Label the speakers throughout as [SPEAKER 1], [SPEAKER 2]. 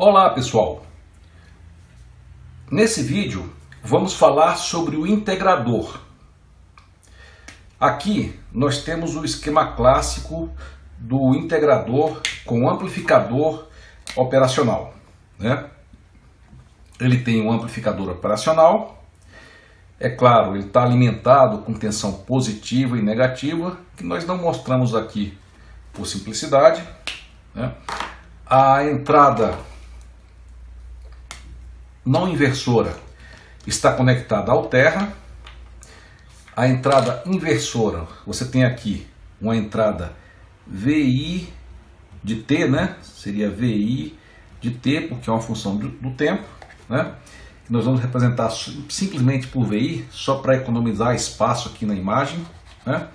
[SPEAKER 1] Olá pessoal, nesse vídeo vamos falar sobre o integrador. Aqui nós temos o esquema clássico do integrador com amplificador operacional, né? Ele tem um amplificador operacional, é claro, ele está alimentado com tensão positiva e negativa, que nós não mostramos aqui por simplicidade, né? A entrada não inversora está conectada ao terra. A entrada inversora, você tem aqui uma entrada VI de T, né? Seria VI de T, porque é uma função do tempo, né? Nós vamos representar simplesmente por VI, só para economizar espaço aqui na imagem, né?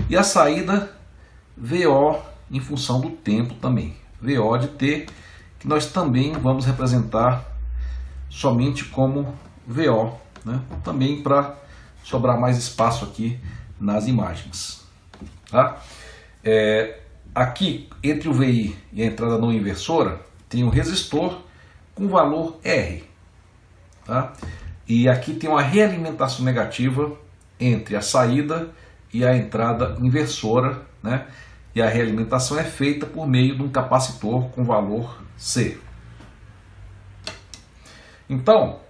[SPEAKER 1] E a saída VO em função do tempo também, VO de T, que nós também vamos representar somente como VO, né? Também para sobrar mais espaço aqui nas imagens, tá? Aqui entre o VI e a entrada não inversora tem um resistor com valor R, tá? E aqui tem uma realimentação negativa entre a saída e a entrada inversora, né? E a realimentação é feita por meio de um capacitor com valor C. Então,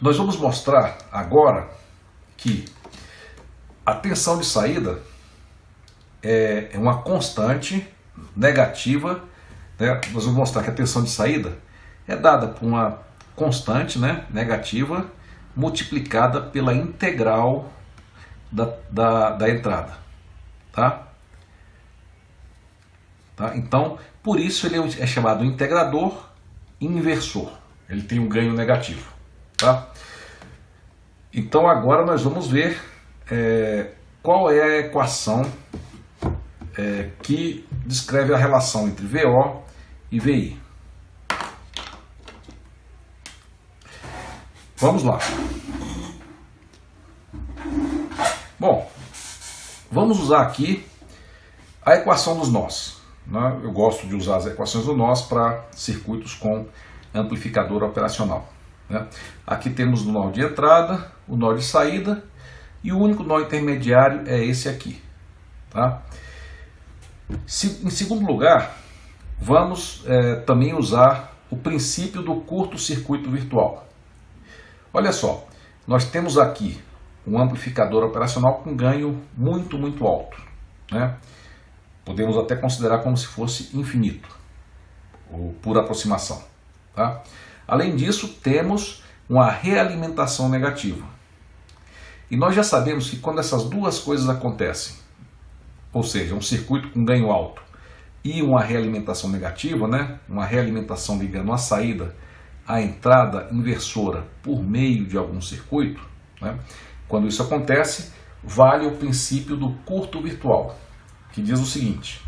[SPEAKER 1] nós vamos mostrar agora que a tensão de saída é uma constante negativa, né? Nós vamos mostrar que a tensão de saída é dada por uma constante, né, negativa multiplicada pela integral da entrada, tá? Então, por isso ele é chamado integrador inversor, ele tem um ganho negativo, tá? Então agora nós vamos ver qual é a equação que descreve a relação entre VO e VI. Vamos lá. Bom, vamos usar aqui a equação dos nós, né? Eu gosto de usar as equações dos nós para circuitos com amplificador operacional, né? Aqui temos o nó de entrada, o nó de saída e o único nó intermediário é esse aqui, tá? Em segundo lugar, vamos também usar o princípio do curto-circuito virtual. Olha só, nós temos aqui um amplificador operacional com ganho muito alto, né? Podemos até considerar como se fosse infinito, ou por aproximação, tá? Além disso, temos uma realimentação negativa. E nós já sabemos que quando essas duas coisas acontecem, ou seja, um circuito com ganho alto e uma realimentação negativa, né? Uma realimentação ligando a saída à entrada inversora por meio de algum circuito, né? Quando isso acontece, vale o princípio do curto virtual, que diz o seguinte: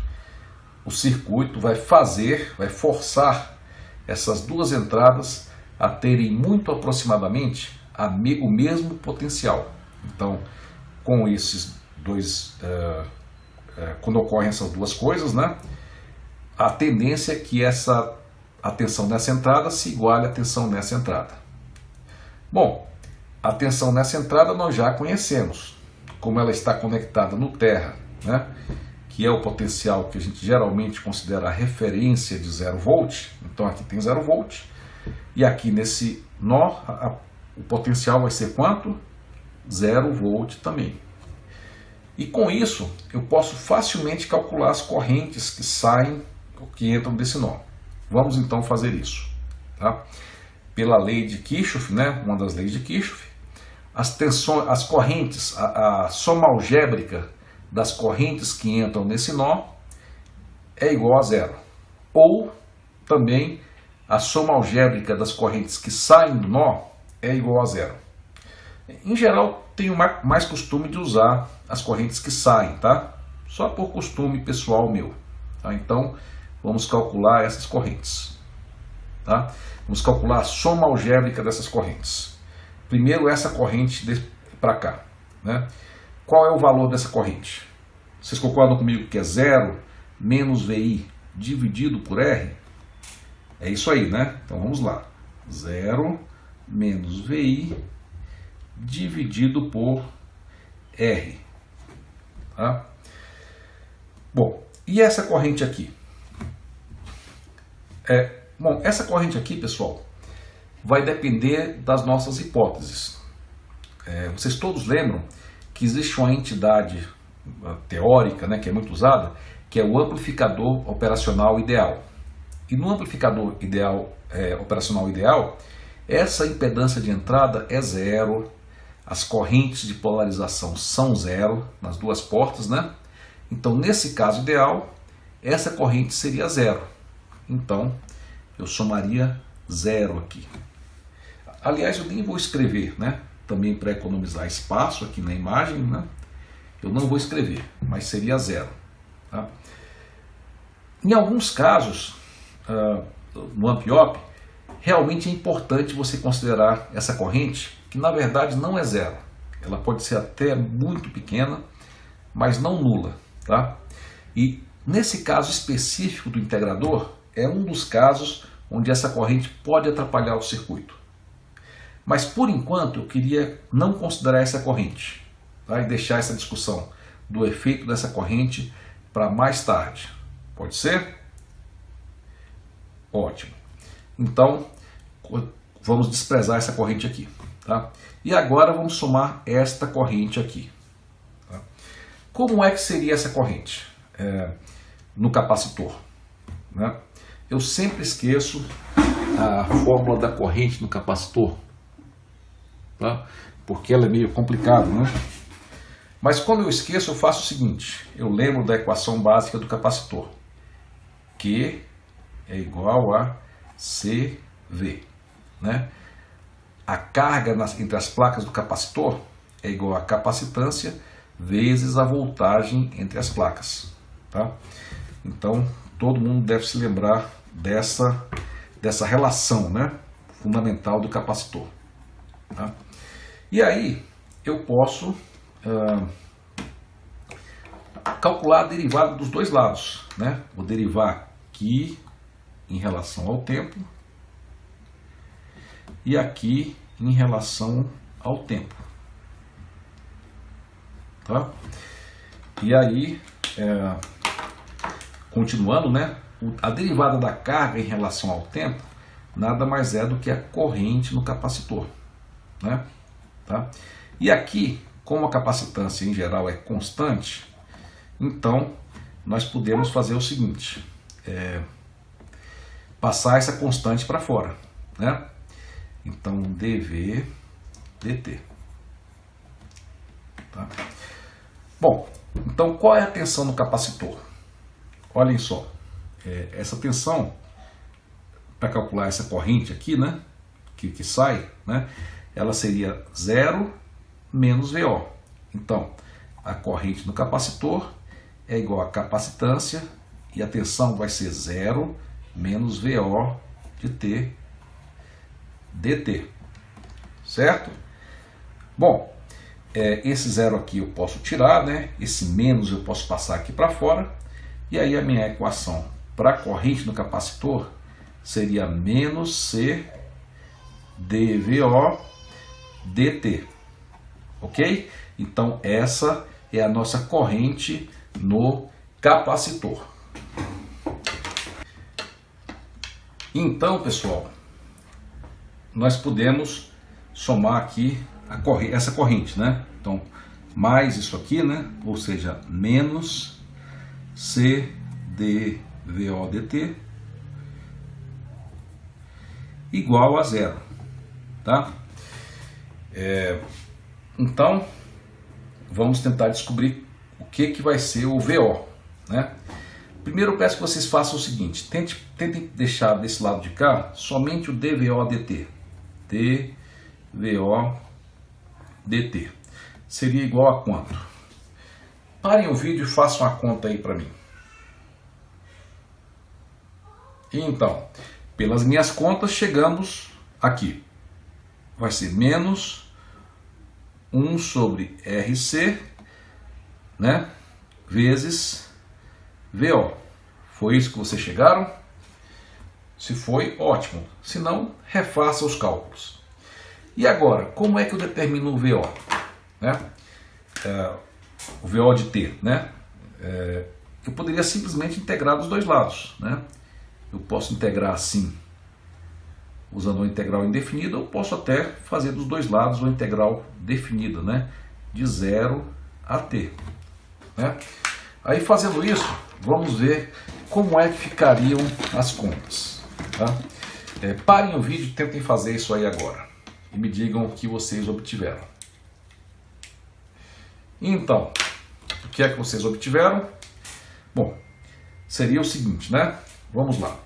[SPEAKER 1] o circuito vai forçar essas duas entradas a terem muito aproximadamente o mesmo potencial. Então, com esses dois, quando ocorrem essas duas coisas, né, a tendência é que a tensão nessa entrada se iguale à tensão nessa entrada. Bom, a tensão nessa entrada nós já conhecemos, como ela está conectada no terra, né, que é o potencial que a gente geralmente considera a referência de 0 volt. Então aqui tem 0 volt, e aqui nesse nó o potencial vai ser quanto? 0 volt também. E com isso eu posso facilmente calcular as correntes que saem, que entram desse nó. Vamos então fazer isso, tá? Pela lei de Kirchhoff, né, uma das leis de Kirchhoff, as correntes, a soma algébrica das correntes que entram nesse nó é igual a zero. Ou também a soma algébrica das correntes que saem do nó é igual a zero. Em geral, tenho mais costume de usar as correntes que saem, tá? Só por costume pessoal meu, tá? Então, vamos calcular essas correntes, tá? Vamos calcular a soma algébrica dessas correntes. Primeiro essa corrente para cá, né? Qual é o valor dessa corrente? Vocês concordam comigo que é 0 menos VI dividido por R? É isso aí, né? Então vamos lá. 0 menos VI dividido por R. Tá? Bom, e essa corrente aqui? Bom, essa corrente aqui, pessoal, vai depender das nossas hipóteses. Vocês todos lembram que existe uma entidade teórica, né, que é muito usada, que é o amplificador operacional ideal. E no amplificador operacional ideal, essa impedância de entrada é zero, as correntes de polarização são zero nas duas portas, né? Então, nesse caso ideal, essa corrente seria zero. Então, eu somaria zero aqui. Aliás, eu nem vou escrever, né? Também para economizar espaço aqui na imagem, né? Eu não vou escrever, mas seria zero. Tá? Em alguns casos, no AmpIOP, realmente é importante você considerar essa corrente, que na verdade não é zero. Ela pode ser até muito pequena, mas não nula. Tá? E nesse caso específico do integrador, é um dos casos onde essa corrente pode atrapalhar o circuito. Mas por enquanto eu queria não considerar essa corrente, tá? E deixar essa discussão do efeito dessa corrente para mais tarde. Pode ser? Ótimo. Então vamos desprezar essa corrente aqui. Tá? E agora vamos somar esta corrente aqui. Tá? Como é que seria essa corrente no capacitor? Né? Eu sempre esqueço a fórmula da corrente no capacitor. Tá? Porque ela é meio complicada, né? Mas quando eu esqueço, eu faço o seguinte: eu lembro da equação básica do capacitor, Q é igual a CV, né? A carga entre as placas do capacitor é igual a capacitância vezes a voltagem entre as placas, tá? Então todo mundo deve se lembrar dessa relação, né, fundamental do capacitor. Tá? E aí eu posso calcular a derivada dos dois lados, né? Vou derivar aqui em relação ao tempo e aqui em relação ao tempo. Tá? E aí, continuando, né? A derivada da carga em relação ao tempo nada mais é do que a corrente no capacitor, né? Tá? E aqui, como a capacitância em geral é constante, então nós podemos fazer o seguinte: passar essa constante para fora, né? Então dV dt. Tá? Bom, então qual é a tensão no capacitor? Olhem só, essa tensão, para calcular essa corrente aqui, né, que sai, né, ela seria 0 menos VO. Então, a corrente no capacitor é igual a capacitância e a tensão vai ser 0 menos VO de T dt. Certo? Bom, esse zero aqui eu posso tirar, né? Esse menos eu posso passar aqui para fora. E aí a minha equação para a corrente no capacitor seria menos C dVO dt. Ok? Então essa é a nossa corrente no capacitor. Então, pessoal, nós podemos somar aqui essa corrente, né? Então, mais isso aqui, né? Ou seja, menos C dVO dt igual a zero, tá? Então, vamos tentar descobrir o que vai ser o VO, né? Primeiro eu peço que vocês façam o seguinte: tentem deixar desse lado de cá somente o dVO dt. dVO dt seria igual a quanto? Parem o vídeo e façam a conta aí para mim. Então, pelas minhas contas, chegamos aqui. Vai ser menos 1 sobre RC, né, vezes VO. Foi isso que vocês chegaram? Se foi, ótimo. Se não, refaça os cálculos. E agora, como é que eu determino o VO? Né? O VO de T, né? Eu poderia simplesmente integrar dos dois lados, né? Eu posso integrar assim, usando uma integral indefinida, ou posso até fazer dos dois lados uma integral definida, né? De 0 a t. Né? Aí fazendo isso, vamos ver como é que ficariam as contas. Tá? Parem o vídeo e tentem fazer isso aí agora. E me digam o que vocês obtiveram. Então, o que é que vocês obtiveram? Bom, seria o seguinte, né? Vamos lá.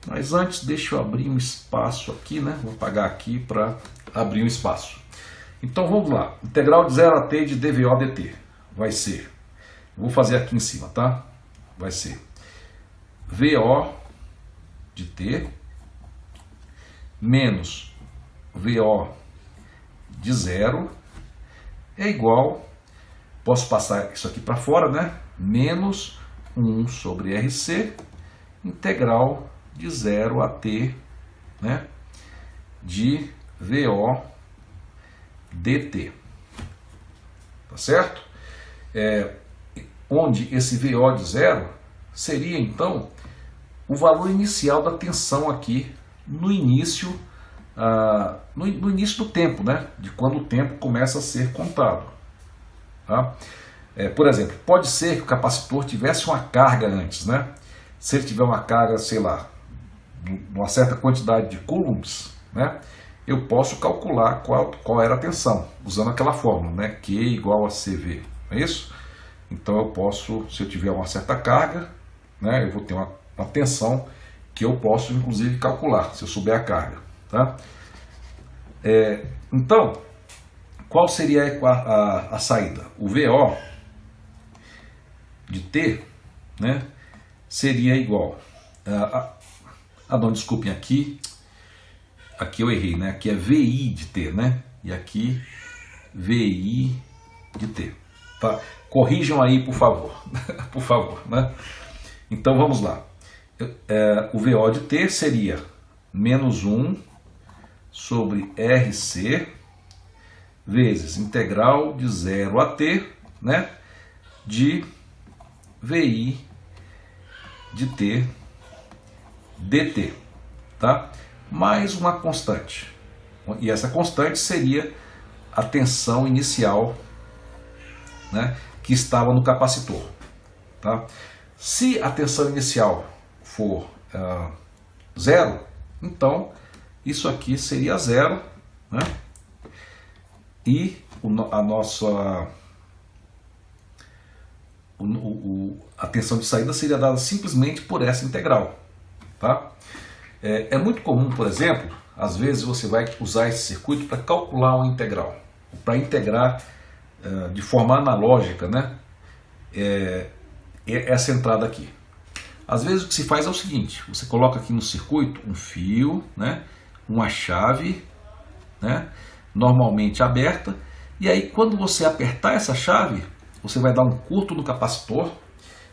[SPEAKER 1] Mas antes, deixa eu abrir um espaço aqui, né? Vou apagar aqui para abrir um espaço. Então vamos lá. Integral de 0 a t de dvo dt vai ser, vou fazer aqui em cima, tá? Vai ser VO de t menos VO de 0 é igual, posso passar isso aqui para fora, né? Menos 1 sobre RC integral de 0 a t, né? De VO dt. Tá certo? Onde esse VO de 0 seria então o valor inicial da tensão aqui no início, no início do tempo, né? De quando o tempo começa a ser contado. Tá? Por exemplo, pode ser que o capacitor tivesse uma carga antes, né? Se ele tiver uma carga, sei lá, uma certa quantidade de coulombs, né? Eu posso calcular qual era a tensão, usando aquela fórmula, né? Q igual a CV, não é isso? Então eu posso, se eu tiver uma certa carga, né? Eu vou ter uma tensão que eu posso, inclusive, calcular, se eu souber a carga. Tá? Então, qual seria a saída? O VO de T, né? Seria igual não, desculpem, aqui eu errei, né? Aqui é VI de T, né? E aqui VI de T. Tá? Corrijam aí, por favor. Por favor, né? Então vamos lá. O VO de T seria menos 1 sobre RC vezes integral de 0 a T, né? De VI de T dt, tá? Mais uma constante. E essa constante seria a tensão inicial, né, que estava no capacitor. Tá? Se a tensão inicial for 0, então isso aqui seria 0, né? E a tensão de saída seria dada simplesmente por essa integral. Tá? É muito comum, por exemplo, às vezes você vai usar esse circuito para calcular uma integral, para integrar de forma analógica, né? Essa entrada aqui. Às vezes o que se faz é o seguinte: você coloca aqui no circuito um fio, né? Uma chave, né? Normalmente aberta, e aí quando você apertar essa chave, você vai dar um curto no capacitor,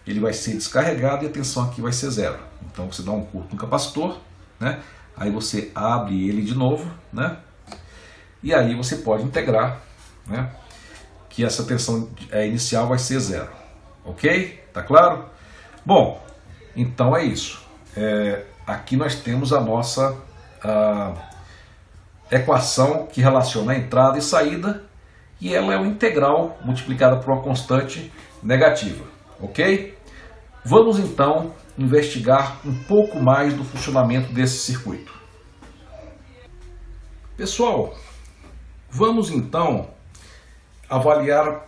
[SPEAKER 1] ele vai ser descarregado e a tensão aqui vai ser 0. Então você dá um curto no capacitor, né? Aí você abre ele de novo, né? E aí você pode integrar, né? Que essa tensão inicial vai ser 0. Ok? Tá claro? Bom, então é isso. Aqui nós temos a nossa equação que relaciona a entrada e saída, e ela é uma integral multiplicada por uma constante negativa. Ok? Vamos então investigar um pouco mais do funcionamento desse circuito. Pessoal, vamos então avaliar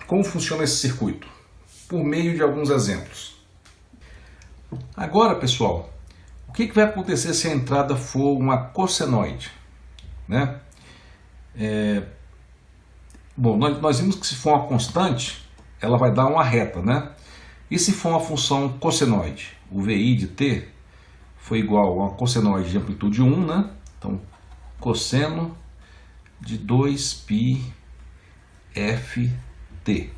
[SPEAKER 1] como funciona esse circuito por meio de alguns exemplos. Agora, pessoal, o que vai acontecer se a entrada for uma cossenoide, né? Bom, nós vimos que se for uma constante, ela vai dar uma reta, né? E se for uma função cossenoide, o VI de t foi igual a uma cossenoide de amplitude 1, né? Então, cosseno de 2π ft.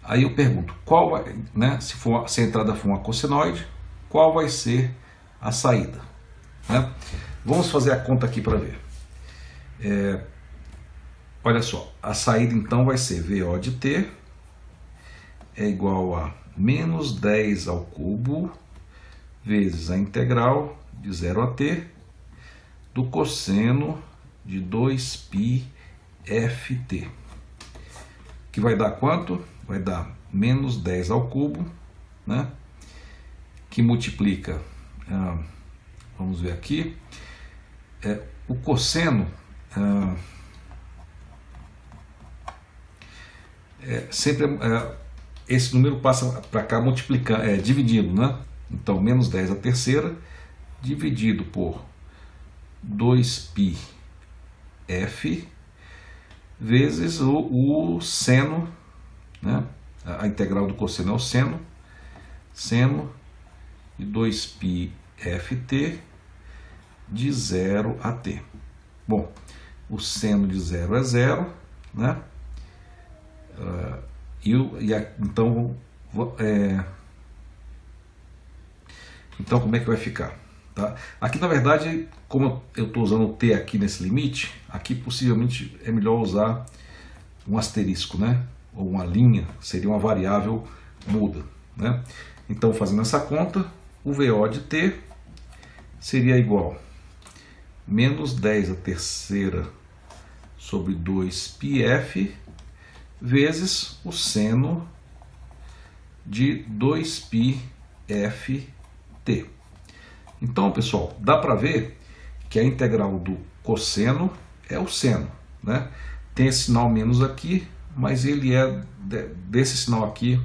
[SPEAKER 1] Aí eu pergunto, qual vai, né? Se a entrada for uma cossenoide, qual vai ser a saída, né? Vamos fazer a conta aqui para ver. Olha só, a saída então vai ser VO de t é igual a menos 10 ao cubo vezes a integral de 0 a t do cosseno de 2π ft, que vai dar quanto? Vai dar menos 10 ao cubo, né? Que multiplica, vamos ver aqui, o cosseno sempre esse número passa para cá multiplicando, dividindo, né? Então menos 10 a terceira dividido por 2π f vezes o seno, né? A integral do cosseno é o seno de 2π ft de 0 a t. Bom, o seno de 0 é 0, né? Então como é que vai ficar? Tá? Aqui na verdade, como eu estou usando o t aqui nesse limite, aqui possivelmente é melhor usar um asterisco, né? Ou uma linha, seria uma variável muda, né? Então, fazendo essa conta, o VO de t seria igual a menos 10 a terceira sobre 2πf vezes o seno de 2π ft. Então, pessoal, dá para ver que a integral do cosseno é o seno, né? Tem esse sinal menos aqui, mas ele é desse sinal aqui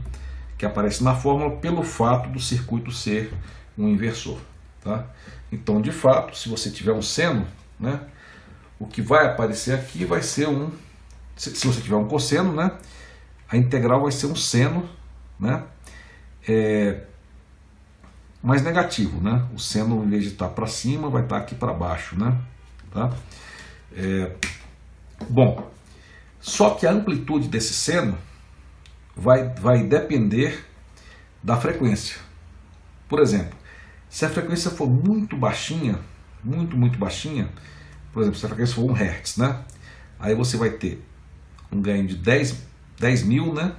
[SPEAKER 1] que aparece na fórmula pelo fato do circuito ser um inversor, tá? Então, de fato, se você tiver um seno, né, o que vai aparecer aqui vai ser se você tiver um cosseno, né, a integral vai ser um seno, né, mais negativo, né? O seno, em vez de estar para cima, vai estar aqui para baixo, né? Tá? Bom, só que a amplitude desse seno vai depender da frequência. Por exemplo, se a frequência for muito baixinha, muito baixinha, por exemplo, se a frequência for 1 Hz, né? Aí você vai ter um ganho de 10.000, né?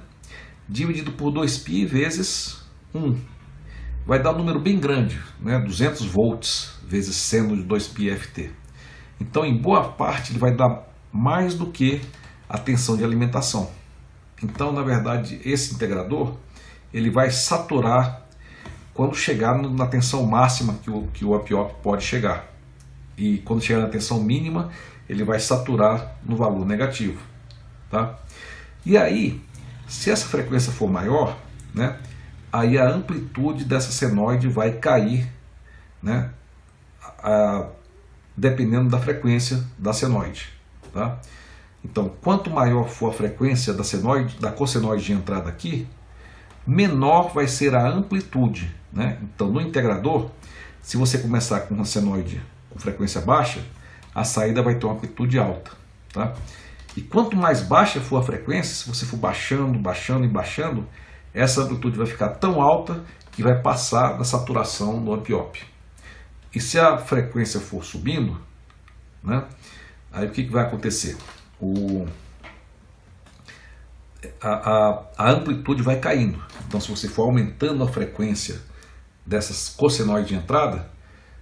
[SPEAKER 1] Dividido por 2π vezes 1. Vai dar um número bem grande, né? 200 volts vezes seno de 2π ft. Então, em boa parte, ele vai dar mais do que a tensão de alimentação. Então, na verdade, esse integrador ele vai saturar quando chegar na tensão máxima que o up-op pode chegar. E quando chegar na tensão mínima, ele vai saturar no valor negativo, tá? E aí, se essa frequência for maior, né, aí a amplitude dessa senoide vai cair, né, dependendo da frequência da senoide, tá? Então, quanto maior for a frequência da cossenoide de entrada aqui, menor vai ser a amplitude, né? Então, no integrador, se você começar com uma senoide com frequência baixa, a saída vai ter uma amplitude alta, tá? E quanto mais baixa for a frequência, se você for baixando, essa amplitude vai ficar tão alta que vai passar da saturação no up-op. E se a frequência for subindo, né, aí o que vai acontecer? A amplitude vai caindo. Então, se você for aumentando a frequência dessas cossenoides de entrada,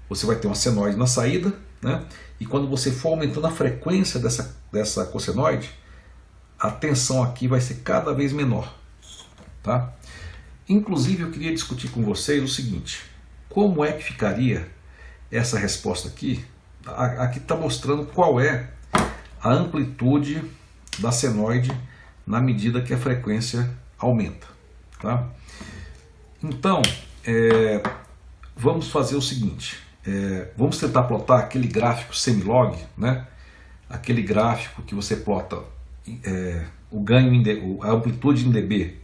[SPEAKER 1] você vai ter uma senoide na saída, né? E quando você for aumentando a frequência dessa cossenoide, a tensão aqui vai ser cada vez menor, tá? Inclusive, eu queria discutir com vocês o seguinte: como é que ficaria essa resposta aqui? Aqui está mostrando qual é a amplitude da senoide na medida que a frequência aumenta, tá? Então, vamos fazer o seguinte: vamos tentar plotar aquele gráfico semilog, né? Aquele gráfico que você plota o ganho, a amplitude em dB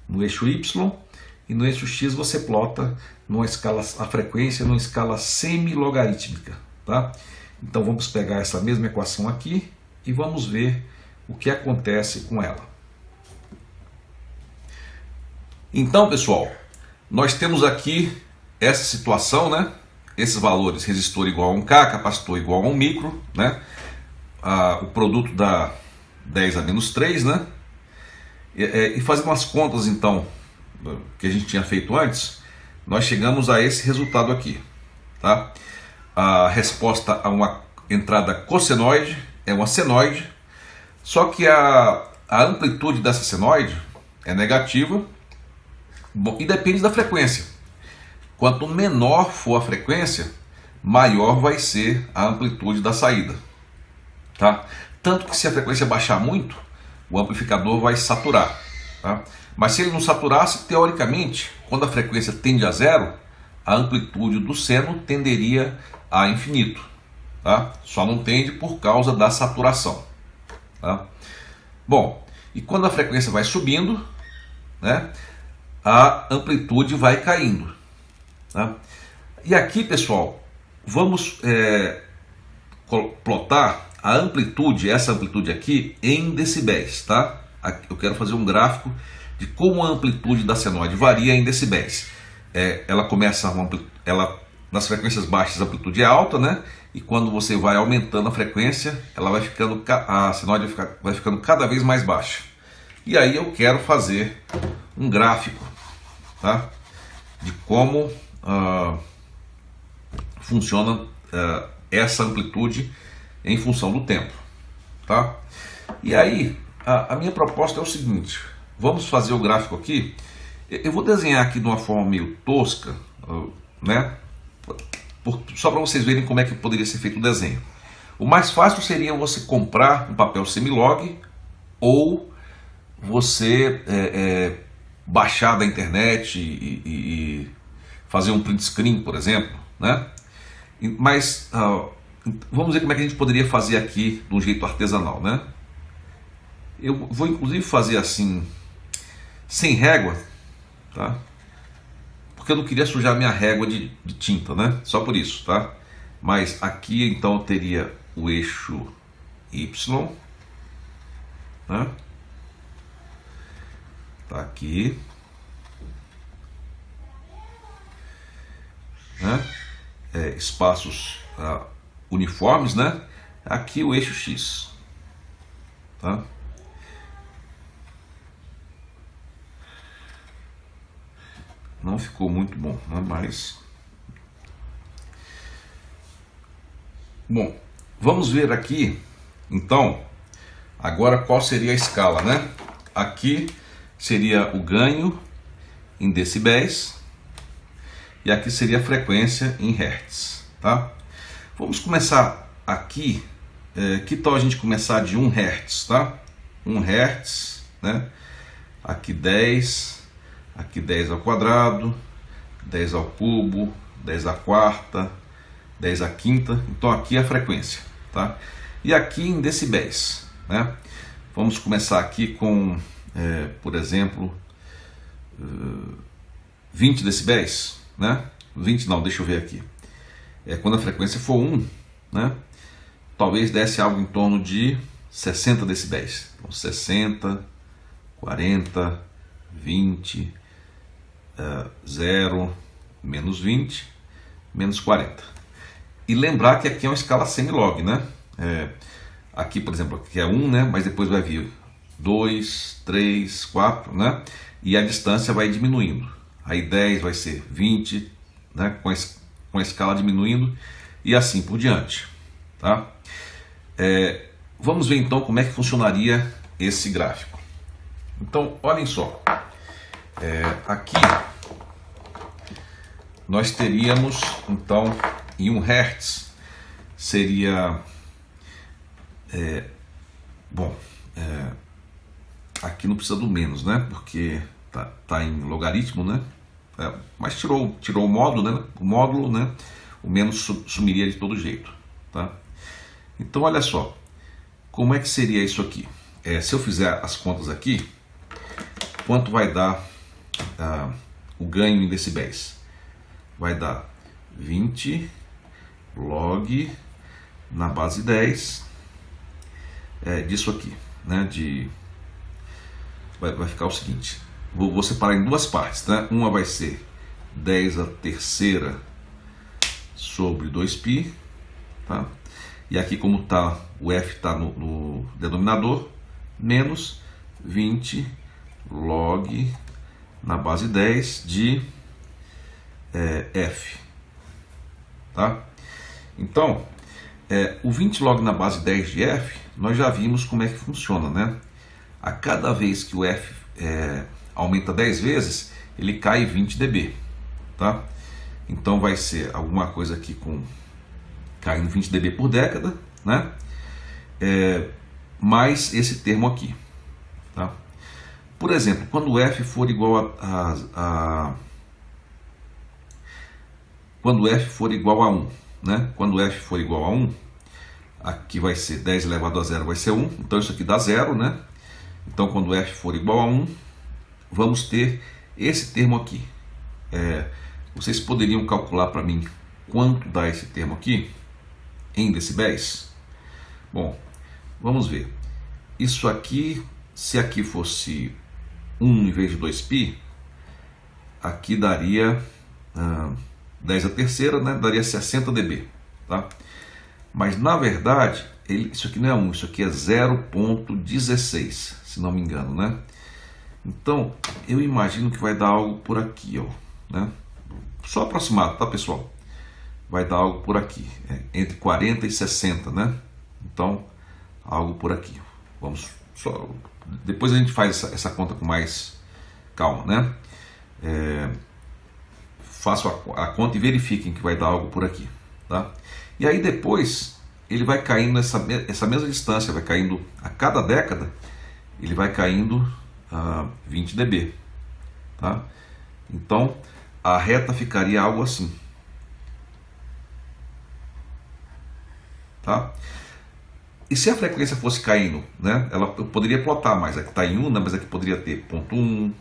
[SPEAKER 1] no eixo Y, e no eixo X você plota a frequência numa escala semilogarítmica, tá? Então vamos pegar essa mesma equação aqui e vamos ver o que acontece com ela. Então, pessoal, nós temos aqui essa situação, né? esses valores, resistor igual a 1K, capacitor igual a 1 micro, né? O produto dá 10 a menos 3, né? E fazendo as contas então, que a gente tinha feito antes, nós chegamos a esse resultado aqui, tá? A resposta a uma entrada cossenoide é uma senoide, só que a amplitude dessa senoide é negativa, e depende da frequência. Quanto menor for a frequência, maior vai ser a amplitude da saída, tá? Tanto que se a frequência baixar muito, o amplificador vai saturar, tá? Mas se ele não saturasse, teoricamente, quando a frequência tende a zero, a amplitude do seno tenderia a infinito, tá? Só não tende por causa da saturação, tá? Bom, e quando a frequência vai subindo, né, a amplitude vai caindo, tá? E aqui, pessoal, vamos plotar a amplitude, essa amplitude aqui, em decibéis, tá? Eu quero fazer um gráfico de como a amplitude da senoide varia em decibéis. Ela começa, nas frequências baixas a amplitude é alta, né? E quando você vai aumentando a frequência, ela vai ficando, a senoide vai ficando cada vez mais baixa. E aí eu quero fazer um gráfico, tá? De como funciona essa amplitude em função do tempo, tá? E aí a minha proposta é o seguinte: vamos fazer o gráfico aqui. Eu vou desenhar aqui de uma forma meio tosca, né? Só para vocês verem como é que poderia ser feito o desenho. O mais fácil seria você comprar um papel semilog ou você baixar da internet e fazer um print screen, por exemplo, né? Mas vamos ver como é que a gente poderia fazer aqui de um jeito artesanal, né? Eu vou inclusive fazer assim, sem régua, tá? Porque eu não queria sujar minha régua de tinta, né? Só por isso, tá? Mas aqui então eu teria o eixo Y, né? Tá aqui, né? Espaços uniformes, né? Aqui o eixo X, tá? Não ficou muito bom, né? Mas bom, vamos ver aqui então agora qual seria a escala, né? Aqui seria o ganho em decibéis e aqui seria a frequência em hertz, tá? Vamos começar aqui, que tal a gente começar de 1 Hz, tá? 1 Hz, né? Aqui 10, aqui 10 ao quadrado, 10 ao cubo, 10 à quarta, 10 à quinta, então aqui é a frequência, tá? E aqui em decibéis, né? Vamos começar aqui com, por exemplo, 20 decibéis, né? 20 não, deixa eu ver aqui. Quando a frequência for 1, né? Talvez desse algo em torno de 60 decibéis. Então, 60, 40, 20, 0, menos 20, menos 40. E lembrar que aqui é uma escala semilog, né? Aqui, por exemplo, aqui é 1, né? Mas depois vai vir 2, 3, 4, né? E a distância vai diminuindo. Aí 10 vai ser 20, né? Com a escala diminuindo e assim por diante, tá? Vamos ver então como é que funcionaria esse gráfico. Então, olhem só. Aqui nós teríamos então em 1 Hz seria aqui não precisa do menos, né? Porque tá em logaritmo, né? Mas tirou o módulo, né? O módulo, né? O menos sumiria de todo jeito, tá? Então olha só, como é que seria isso aqui? Se eu fizer as contas aqui, quanto vai dar o ganho em decibéis? Vai dar 20 log na base 10 disso aqui, né? Vai ficar o seguinte. Vou separar em duas partes, né? Uma vai ser 10 à terceira sobre 2π, tá? E aqui, como tá, o f está no denominador, menos 20 log na base 10 de f, tá? Então, o 20 log na base 10 de f, nós já vimos como é que funciona, né? A cada vez que o f aumenta 10 vezes, ele cai 20 dB, tá? Então vai ser alguma coisa aqui com caindo 20 dB por década, né? Mais esse termo aqui, tá? Por exemplo, quando o f for igual quando f for igual a 1, né? Quando f for igual a 1, aqui vai ser 10 elevado a 0, vai ser 1, então isso aqui dá 0, né? Então quando f for igual a 1, vamos ter esse termo aqui. Vocês poderiam calcular para mim quanto dá esse termo aqui em decibéis? Bom, vamos ver. Isso aqui, se aqui fosse 1 em vez de 2π, aqui daria 10 a terceira, né? Daria 60 dB, tá? Mas na verdade, isso aqui não é 1, isso aqui é 0,16, se não me engano, né? Então, eu imagino que vai dar algo por aqui, ó, né? Só aproximado, tá, pessoal? Vai dar algo por aqui, entre 40 e 60, né? Então, algo por aqui. Vamos só, depois a gente faz essa conta com mais calma, né? Faço a conta e verifiquem que vai dar algo por aqui, tá? E aí depois ele vai caindo essa mesma distância, vai caindo a cada década, ele vai caindo 20 dB, tá? Então a reta ficaria algo assim, tá? E se a frequência fosse caindo, né? Eu poderia plotar, mas aqui está em 1, né? Mas aqui poderia ter 0,1,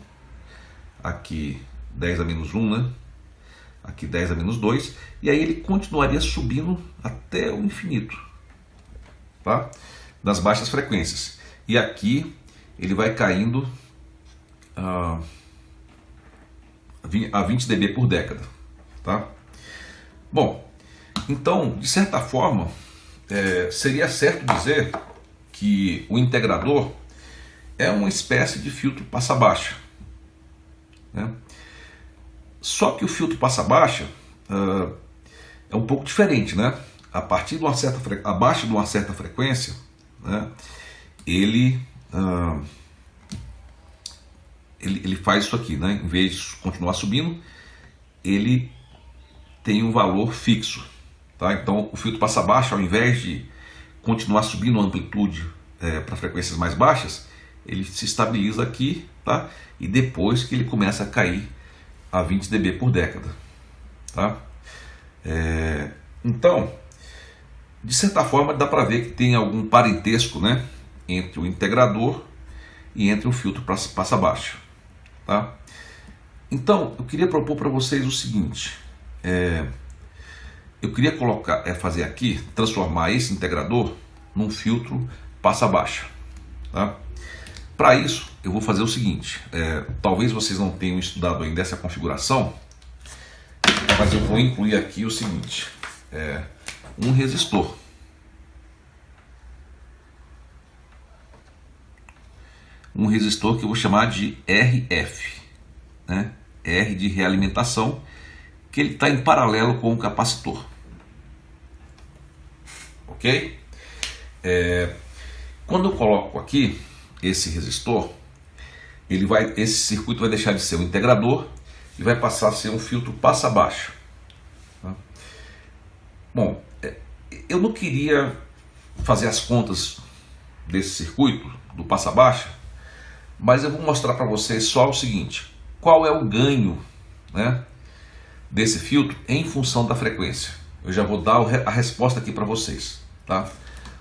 [SPEAKER 1] aqui 10 a menos 1, né? Aqui 10 a menos 2, e aí ele continuaria subindo até o infinito, tá? Das baixas frequências. E aqui ele vai caindo a 20 dB por década, tá? Bom, então, de certa forma, seria certo dizer que o integrador é uma espécie de filtro passa-baixa, né? Só que o filtro passa-baixa é um pouco diferente, né? Abaixo de uma certa frequência, né? Ele faz isso aqui, né? Em vez de continuar subindo, ele tem um valor fixo, tá? Então o filtro passa-baixa, ao invés de continuar subindo a amplitude para frequências mais baixas, ele se estabiliza aqui, tá? E depois que ele começa a cair a 20 dB por década, tá? Então, de certa forma, dá para ver que tem algum parentesco, né, entre o integrador e entre o filtro passa-baixa, tá? Então, eu queria propor para vocês o seguinte: eu queria fazer aqui, transformar esse integrador num filtro passa-baixa, tá? Para isso, eu vou fazer o seguinte, talvez vocês não tenham estudado ainda essa configuração, mas eu vou incluir aqui o seguinte, um resistor. Um resistor que eu vou chamar de RF, né? R de realimentação, que ele está em paralelo com o capacitor. Ok? Quando eu coloco aqui esse resistor, esse circuito vai deixar de ser um integrador e vai passar a ser um filtro passa-baixa, tá? Bom, eu não queria fazer as contas desse circuito do passa-baixa, mas eu vou mostrar para vocês só o seguinte: qual é o ganho, né, desse filtro em função da frequência. Eu já vou dar a resposta aqui para vocês, tá?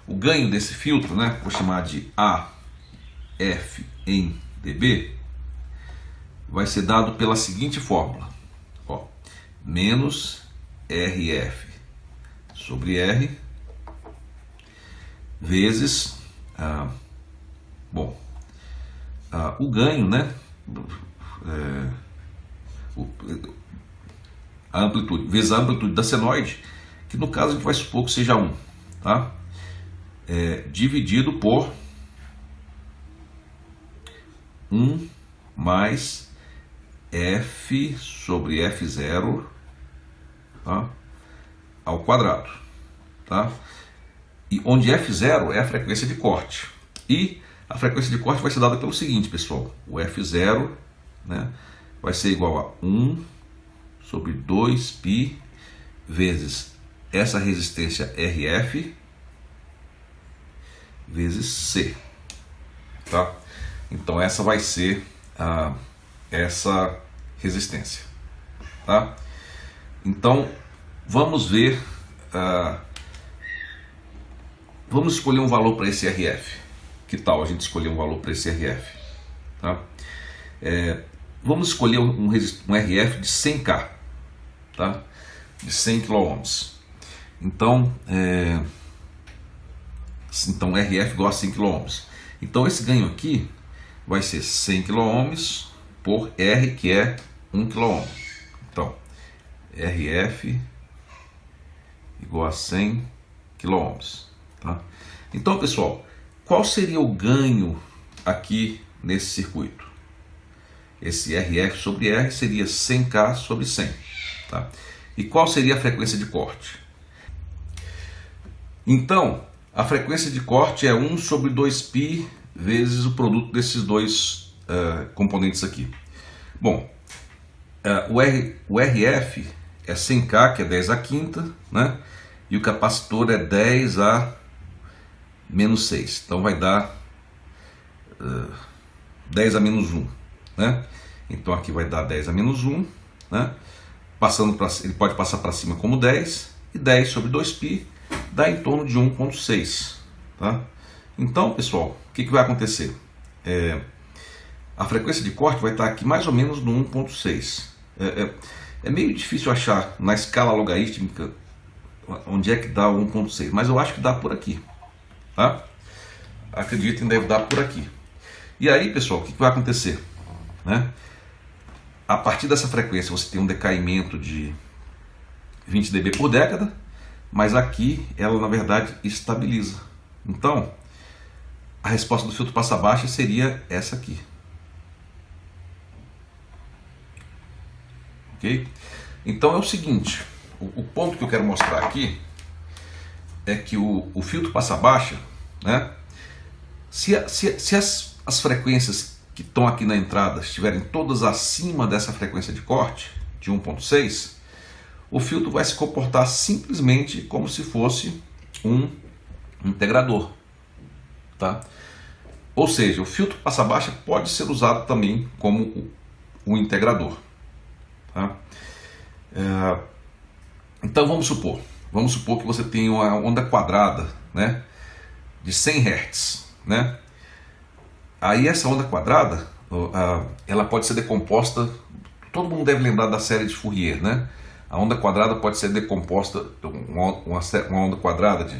[SPEAKER 1] O ganho desse filtro, né, vou chamar de AF em dB, vai ser dado pela seguinte fórmula, ó, menos RF sobre R vezes o ganho, né, a amplitude vezes a amplitude da senoide, que no caso a gente vai supor que seja 1, tá? Dividido por 1 mais f sobre f0, tá? Ao quadrado, tá? E onde f0 é a frequência de corte. E a frequência de corte vai ser dada pelo seguinte, pessoal. O f0, né, vai ser igual a 1 sobre 2π vezes essa resistência RF vezes C, tá? Então essa vai ser essa resistência, tá? Então vamos ver, vamos escolher um valor para esse RF. Que tal a gente escolher um valor para esse RF? Tá? Vamos escolher um RF de 100K, tá? De 100 kΩ. Então, então RF igual a 100 kΩ. Então esse ganho aqui vai ser 100 kΩ por R, que é 1 kΩ. Então, RF igual a 100 kΩ. Tá? Então, pessoal, qual seria o ganho aqui nesse circuito? Esse RF sobre R seria 100K sobre 100. Tá? E qual seria a frequência de corte? Então, a frequência de corte é 1 sobre 2π vezes o produto desses dois componentes aqui. Bom, o RF é 100K, que é 10 à quinta, né? E o capacitor é 10 a menos 6. Então vai dar 10 a menos 1, né? Então aqui vai dar 10 a menos 1, né? Ele pode passar para cima como 10, e 10 sobre 2π dá em torno de 1,6, tá? Então, pessoal, o que vai acontecer? A frequência de corte vai estar aqui mais ou menos no 1,6. É meio difícil achar na escala logarítmica onde é que dá o 1,6, mas eu acho que dá por aqui, tá? Acreditem, deve dar por aqui. E aí, pessoal, o que vai acontecer, né? A partir dessa frequência você tem um decaimento de 20 dB por década, mas aqui ela na verdade estabiliza. Então a resposta do filtro passa baixa seria essa aqui, ok? Então é o seguinte, o ponto que eu quero mostrar aqui é que o filtro passa baixa, né? Se as frequências que estão aqui na entrada estiverem todas acima dessa frequência de corte de 1,6, o filtro vai se comportar simplesmente como se fosse um integrador, tá? Ou seja, o filtro passa baixa pode ser usado também como um integrador, tá? Então vamos supor que você tem uma onda quadrada, né, de 100 Hz, né? Aí essa onda quadrada, ela pode ser decomposta, todo mundo deve lembrar da série de Fourier, né? A onda quadrada pode ser decomposta, uma onda quadrada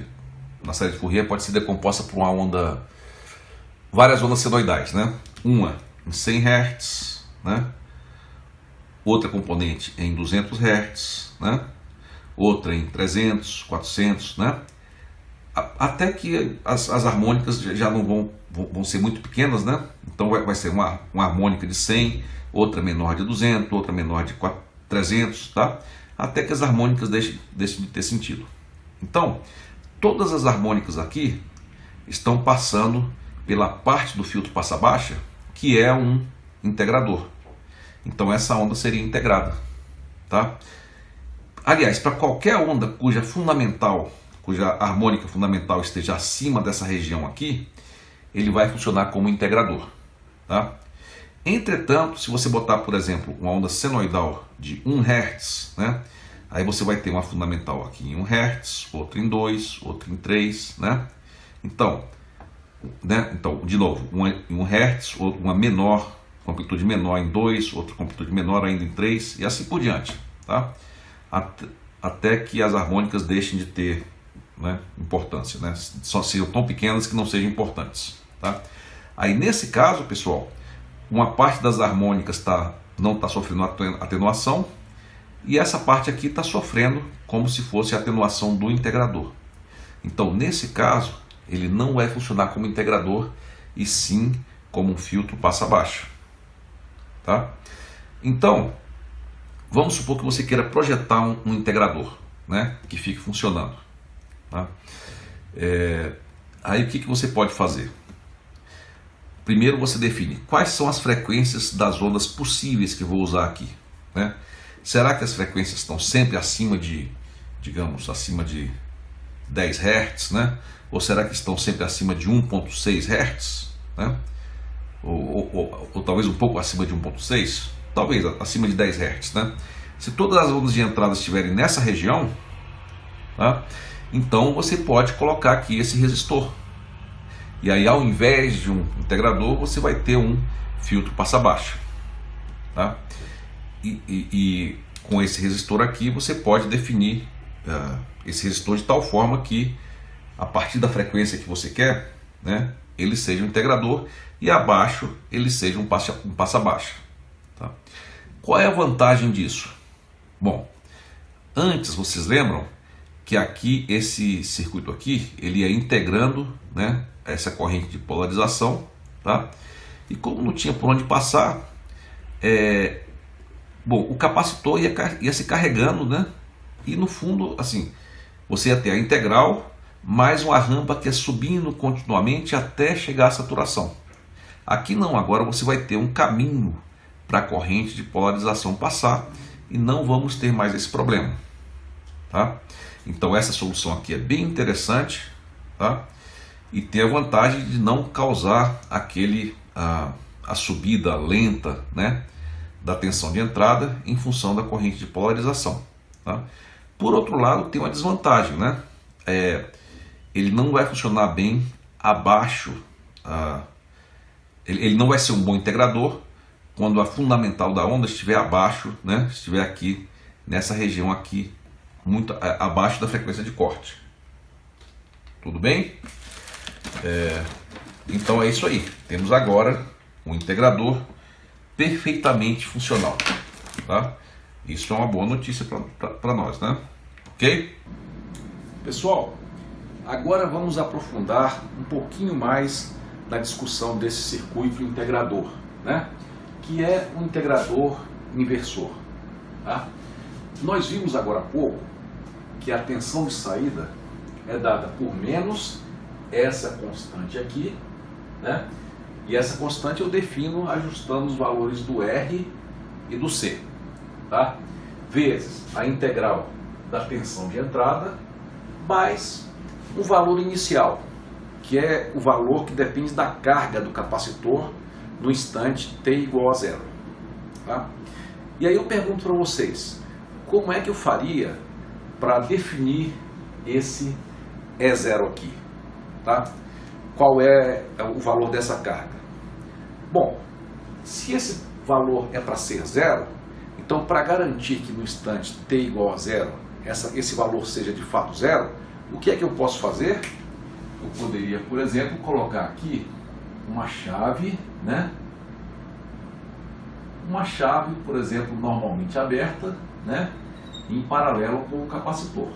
[SPEAKER 1] na série de Fourier pode ser decomposta por várias ondas senoidais, né? Uma em 100 Hz, né? Outra componente em 200 Hz, né? Outra em 300, 400, né? Até que as harmônicas já não vão ser muito pequenas, né? Então vai ser uma harmônica de 100, outra menor de 200, outra menor de 300, tá? Até que as harmônicas deixem de ter sentido. Então, todas as harmônicas aqui estão passando pela parte do filtro passa baixa, que é um integrador. Então essa onda seria integrada, tá? Aliás, para qualquer onda cuja harmônica fundamental esteja acima dessa região aqui, ele vai funcionar como integrador, tá? Entretanto, se você botar, por exemplo, uma onda senoidal de 1 Hz, né? Aí você vai ter uma fundamental aqui em 1 Hz, outra em 2, outra em 3, né? Então, de novo, uma em 1 Hz, uma menor, com amplitude menor em 2, outra com amplitude menor ainda em 3, e assim por diante, tá? Até que as harmônicas deixem de ter, né, importância, né? Só sejam tão pequenas que não sejam importantes, tá? Aí nesse caso, pessoal, uma parte das harmônicas não está sofrendo atenuação e essa parte aqui está sofrendo como se fosse a atenuação do integrador. Então, nesse caso, ele não vai funcionar como integrador, e sim como um filtro passa-baixa. Tá? Então, vamos supor que você queira projetar um integrador, né, que fique funcionando. Tá? Aí o que você pode fazer? Primeiro você define quais são as frequências das ondas possíveis que eu vou usar aqui. Né? Será que as frequências estão sempre acima de, digamos, acima de 10 Hz, né? Ou será que estão sempre acima de 1.6 Hz? Né? Ou talvez um pouco acima de 1.6? Talvez acima de 10 Hz. Né? Se todas as ondas de entrada estiverem nessa região, tá? Então você pode colocar aqui esse resistor. E aí, ao invés de um integrador, você vai ter um filtro passa-baixa. Tá? E com esse resistor aqui, você pode definir esse resistor de tal forma que, a partir da frequência que você quer, né, ele seja um integrador e abaixo ele seja um passa-baixa. Tá? Qual é a vantagem disso? Bom, antes vocês lembram que aqui, esse circuito aqui, ele ia integrando, né, essa corrente de polarização, tá? E como não tinha por onde passar, bom, o capacitor ia se carregando, né? E no fundo, assim, você ia ter a integral, mais uma rampa que é subindo continuamente até chegar à saturação. Aqui não, agora você vai ter um caminho para a corrente de polarização passar e não vamos ter mais esse problema. Tá? Então essa solução aqui é bem interessante, tá? E tem a vantagem de não causar a subida lenta, né, da tensão de entrada em função da corrente de polarização. Tá? Por outro lado, tem uma desvantagem, né? Ele não vai funcionar bem abaixo, ele não vai ser um bom integrador quando a fundamental da onda estiver abaixo, né? Estiver aqui nessa região aqui, muito abaixo da frequência de corte. Tudo bem? Então é isso aí. Temos agora um integrador perfeitamente funcional. Tá? Isso é uma boa notícia para nós, né? Ok? Pessoal, agora vamos aprofundar um pouquinho mais na discussão desse circuito integrador, né? Que é um integrador inversor. Tá? Nós vimos agora há pouco que a tensão de saída é dada por menos essa constante aqui, né? E essa constante eu defino ajustando os valores do R e do C, tá? Vezes a integral da tensão de entrada mais o valor inicial, que é o valor que depende da carga do capacitor no instante t igual a zero. Tá? E aí eu pergunto para vocês, como é que eu faria para definir esse E0 aqui? Tá? Qual é o valor dessa carga? Bom, se esse valor é para ser zero, então para garantir que no instante t igual a zero, esse valor seja de fato zero, o que é que eu posso fazer? Eu poderia, por exemplo, colocar aqui uma chave, né? Uma chave, por exemplo, normalmente aberta, né? Em paralelo com o capacitor.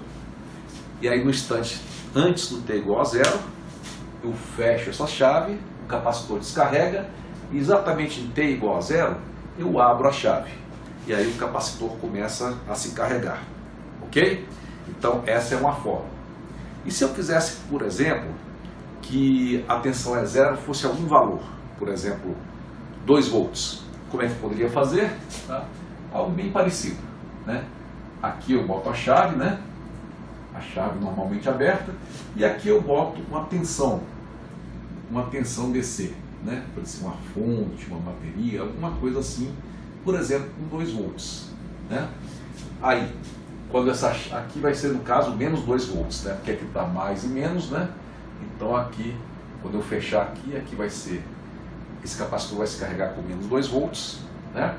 [SPEAKER 1] E aí no instante antes do t igual a zero, eu fecho essa chave, o capacitor descarrega, e exatamente em t igual a zero, eu abro a chave. E aí o capacitor começa a se carregar. Ok? Então essa é uma forma. E se eu quisesse, por exemplo, que a tensão E0 fosse algum valor, por exemplo, 2 volts, como é que eu poderia fazer? Tá? Algo bem parecido, né? Aqui eu boto a chave, né? A chave normalmente aberta, e aqui eu boto uma tensão DC, né? Pode ser uma fonte, uma bateria, alguma coisa assim, por exemplo, com 2 volts, né? Aí, quando aqui vai ser no caso menos 2 volts, né? Porque aqui está mais e menos, né? Então aqui, quando eu fechar aqui vai ser, esse capacitor vai se carregar com menos 2 volts, né?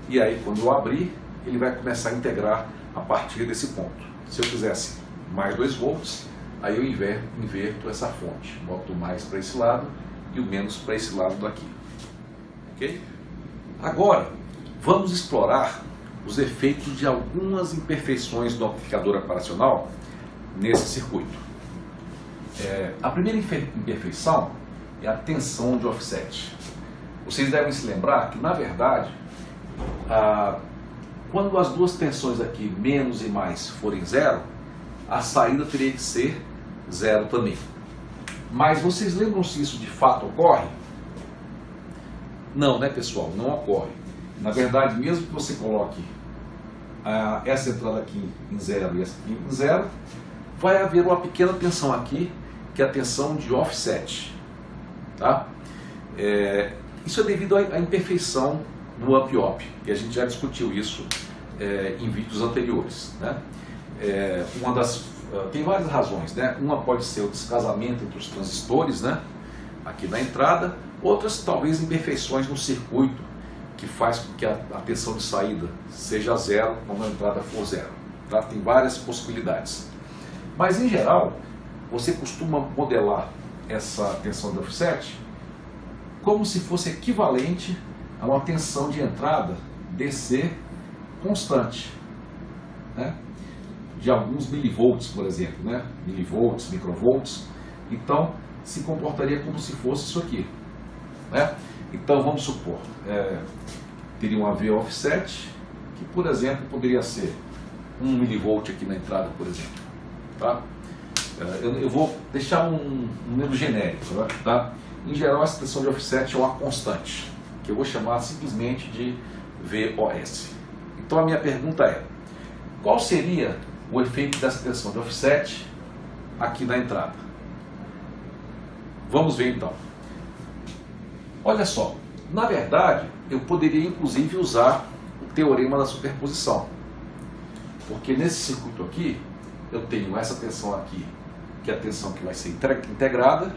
[SPEAKER 1] E aí quando eu abrir, ele vai começar a integrar a partir desse ponto. Se eu quisesse mais 2 volts, aí eu inverto essa fonte, boto o mais para esse lado e o menos para esse lado daqui. Ok? Agora, vamos explorar os efeitos de algumas imperfeições do amplificador operacional nesse circuito. A primeira imperfeição é a tensão de offset. Vocês devem se lembrar que, na verdade, quando as duas tensões aqui, menos e mais, forem zero, a saída teria que ser zero também. Mas vocês lembram se isso de fato ocorre? Não, né, pessoal? Não ocorre. Na verdade, mesmo que você coloque essa entrada aqui em zero e essa aqui em zero, vai haver uma pequena tensão aqui, que é a tensão de offset. Tá? Isso é devido à imperfeição no up-op, e a gente já discutiu isso em vídeos anteriores. Né? Tem várias razões, né? Uma pode ser o descasamento entre os transistores, né? Aqui na entrada, outras talvez imperfeições no circuito, que faz com que a tensão de saída seja zero quando a entrada for zero. Tá? Tem várias possibilidades. Mas em geral, você costuma modelar essa tensão de offset como se fosse equivalente a uma tensão de entrada DC constante, né? De alguns milivolts, por exemplo, né? Milivolts, microvolts. Então, se comportaria como se fosse isso aqui, né? Então, vamos supor, teria uma V offset, que, por exemplo, poderia ser 1 milivolt aqui na entrada, por exemplo. Tá? Eu vou deixar um número genérico, tá? Em geral, essa tensão de offset é uma constante, que eu vou chamar simplesmente de VOS. Então, a minha pergunta é: qual seria o efeito dessa tensão de offset aqui na entrada? Vamos ver então. Olha só, na verdade, eu poderia inclusive usar o teorema da superposição, porque nesse circuito aqui, eu tenho essa tensão aqui, que é a tensão que vai ser integrada,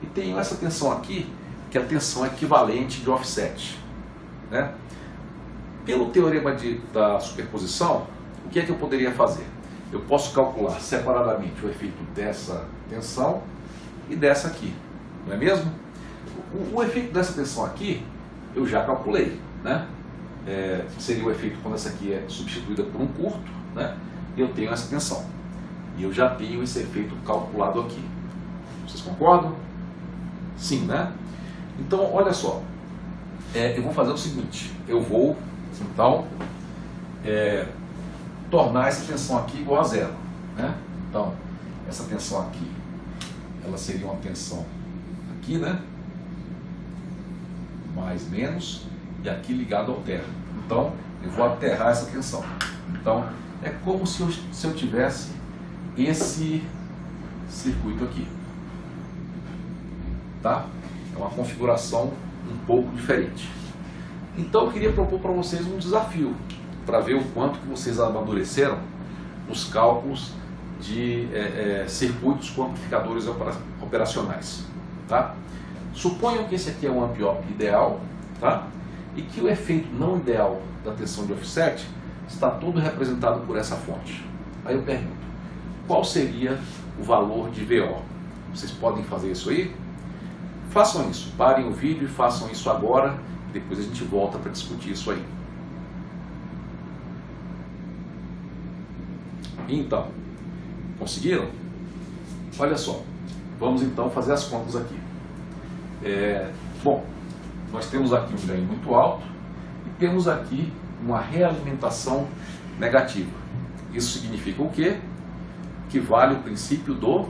[SPEAKER 1] e tenho essa tensão aqui, que é a tensão equivalente de offset, né? Pelo teorema da superposição, o que é que eu poderia fazer? Eu posso calcular separadamente o efeito dessa tensão e dessa aqui, não é mesmo? O efeito dessa tensão aqui, eu já calculei, né? Seria o efeito quando essa aqui é substituída por um curto, né? E eu tenho essa tensão. E eu já tenho esse efeito calculado aqui. Vocês concordam? Sim, né? Então, olha só. Eu vou fazer o seguinte. Eu vou, então, tornar essa tensão aqui igual a zero, né? Então, essa tensão aqui, ela seria uma tensão aqui, né? Mais, menos, e aqui ligado ao terra. Então, eu vou aterrar essa tensão. Então, é como se eu tivesse esse circuito aqui. Tá? É uma configuração um pouco diferente. Então, eu queria propor para vocês um desafio, para ver o quanto que vocês amadureceram nos cálculos de circuitos com amplificadores operacionais. Tá? Suponham que esse aqui é um amp-op ideal, tá? E que o efeito não ideal da tensão de offset está todo representado por essa fonte. Aí eu pergunto, qual seria o valor de VO? Vocês podem fazer isso aí? Façam isso, parem o vídeo e façam isso agora, depois a gente volta para discutir isso aí. Então, conseguiram? Olha só, vamos então fazer as contas aqui. Bom, nós temos aqui um ganho muito alto e temos aqui uma realimentação negativa. Isso significa o quê? Que vale o princípio do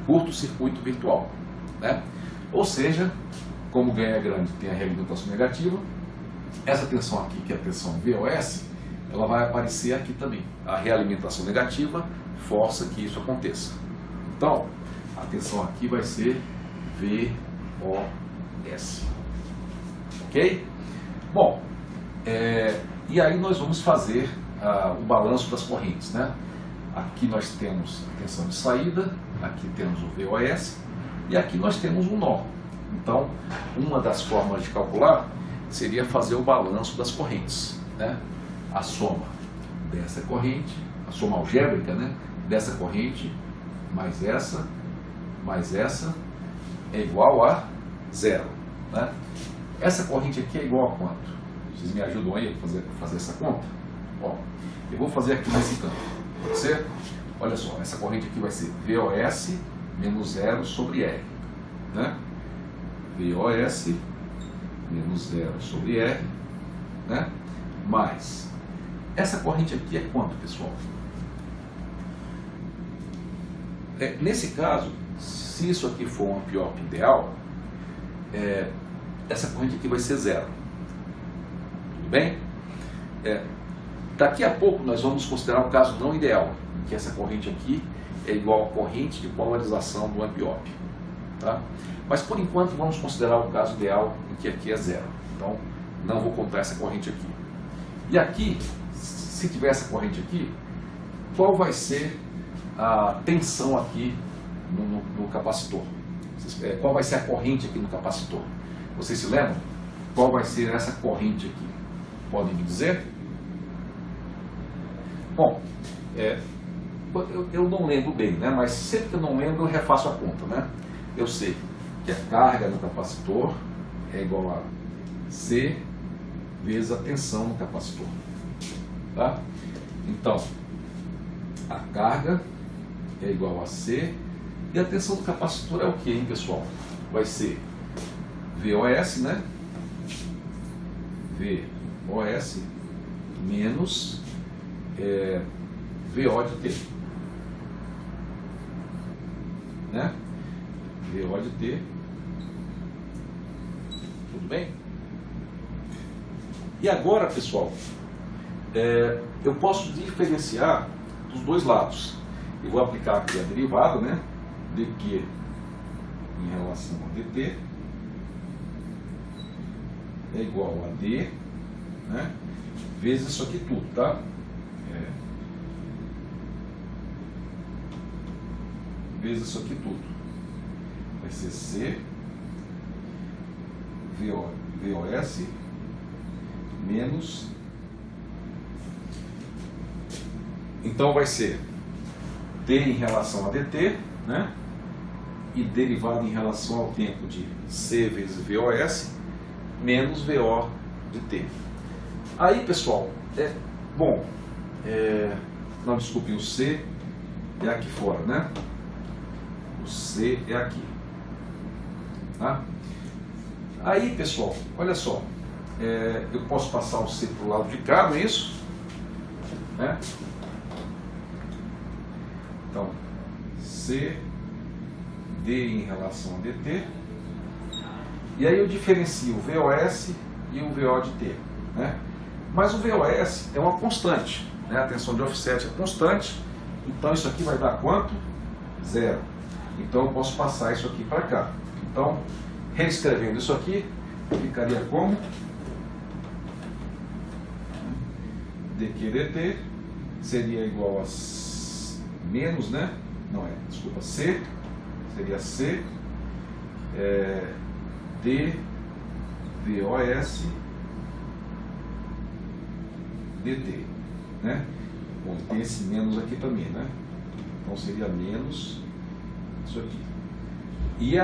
[SPEAKER 1] curto-circuito virtual, né? Ou seja, como o ganho é grande tem a realimentação negativa, essa tensão aqui, que é a tensão VOS, ela vai aparecer aqui também. A realimentação negativa força que isso aconteça. Então, a tensão aqui vai ser VOS. Ok? Bom, e aí nós vamos fazer o balanço das correntes, né? Aqui nós temos a tensão de saída, aqui temos o VOS e aqui nós temos um nó. Então, uma das formas de calcular seria fazer o balanço das correntes, né? A soma dessa corrente, a soma algébrica, né? Dessa corrente mais essa é igual a zero, né? Essa corrente aqui é igual a quanto? Vocês me ajudam aí a fazer essa conta? Ó, eu vou fazer aqui nesse canto. Pode ser? Olha só, essa corrente aqui vai ser VOS menos 0 sobre R. Né? VOS menos 0 sobre R. Né? Mais. Essa corrente aqui é quanto, pessoal? Nesse caso, se isso aqui for um ampliop ideal, essa corrente aqui vai ser 0. Tudo bem? Daqui a pouco nós vamos considerar o caso não ideal, em que essa corrente aqui é igual à corrente de polarização do ampliop. Tá? Mas por enquanto vamos considerar o caso ideal em que aqui é 0. Então não vou contar essa corrente aqui. E aqui, se tiver essa corrente aqui, qual vai ser a tensão aqui no capacitor? Qual vai ser a corrente aqui no capacitor? Vocês se lembram? Qual vai ser essa corrente aqui? Podem me dizer? Bom, eu não lembro bem, né? Mas sempre que eu não lembro eu refaço a conta, né? Eu sei que a carga no capacitor é igual a C vezes a tensão no capacitor. Tá? Então, a carga é igual a C e a tensão do capacitor é o que, hein, pessoal? Vai ser VOS, né? VOS menos VO de T. Né? VO de T. Tudo bem? E agora, pessoal, eu posso diferenciar dos dois lados. Eu vou aplicar aqui a derivada, né? dQ em relação a dt é igual a d, né? Vezes isso aqui tudo, tá? Vezes isso aqui tudo. Vai ser C VOS menos. Então vai ser d em relação a dt, né? E derivada em relação ao tempo de C vezes VOS menos VO de T. Aí, pessoal, não, desculpem, o C é aqui fora, né? O C é aqui. Tá? Aí, pessoal, olha só. Eu posso passar o C para o lado de cá, não é isso? Né? Então, C D em relação a dt. E aí eu diferencio o VOS e o VO de T. Né? Mas o VOS é uma constante. Né? A tensão de offset é constante. Então isso aqui vai dar quanto? 0. Então eu posso passar isso aqui para cá. Então, reescrevendo isso aqui, ficaria como? dq dt seria igual a menos, né? Não é, desculpa, C. Seria C d VOS dt, né? Bom, tem esse menos aqui também, né? Então seria menos isso aqui. E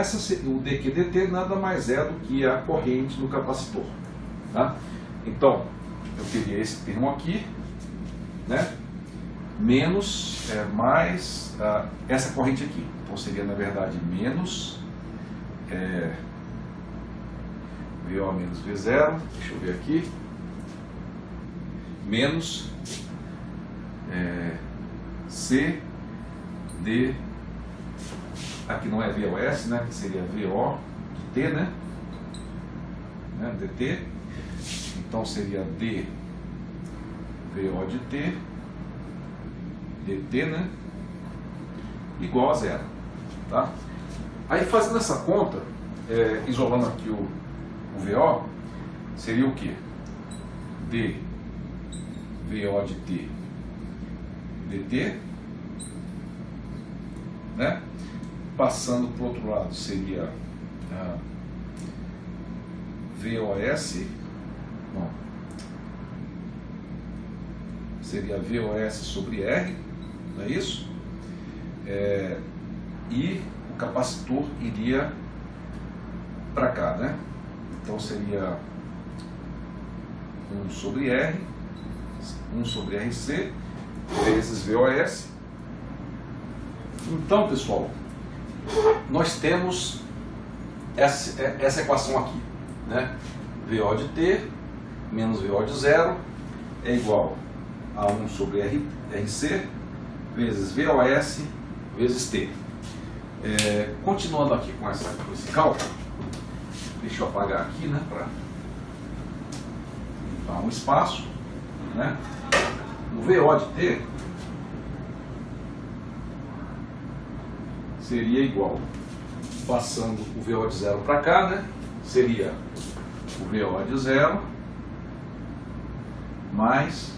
[SPEAKER 1] o dq dt nada mais é do que a corrente no capacitor, tá? Então, eu teria esse termo aqui, né? Menos mais essa corrente aqui. Então seria, na verdade, menos VO menos V0, deixa eu ver aqui, menos C D, aqui não é VOS, né, que seria VO de T, né, dt, então seria D VO de T dt, né, igual a 0, tá? Aí fazendo essa conta, isolando aqui o VO, seria o que? D VO de T dt, né? Passando para o outro lado seria VOS, não, seria VOS sobre R, não é isso? E o capacitor iria para cá, né? Então seria 1 sobre R, 1 sobre RC, vezes VOS. Então, pessoal, nós temos essa equação aqui, né? VO de T menos VO de zero é igual a 1 sobre RC vezes VOS vezes T. Continuando aqui com esse cálculo, deixa eu apagar aqui, né, para limpar um espaço, né? O VO de T seria igual, passando o VO de zero para cá, né? Seria o VO de zero mais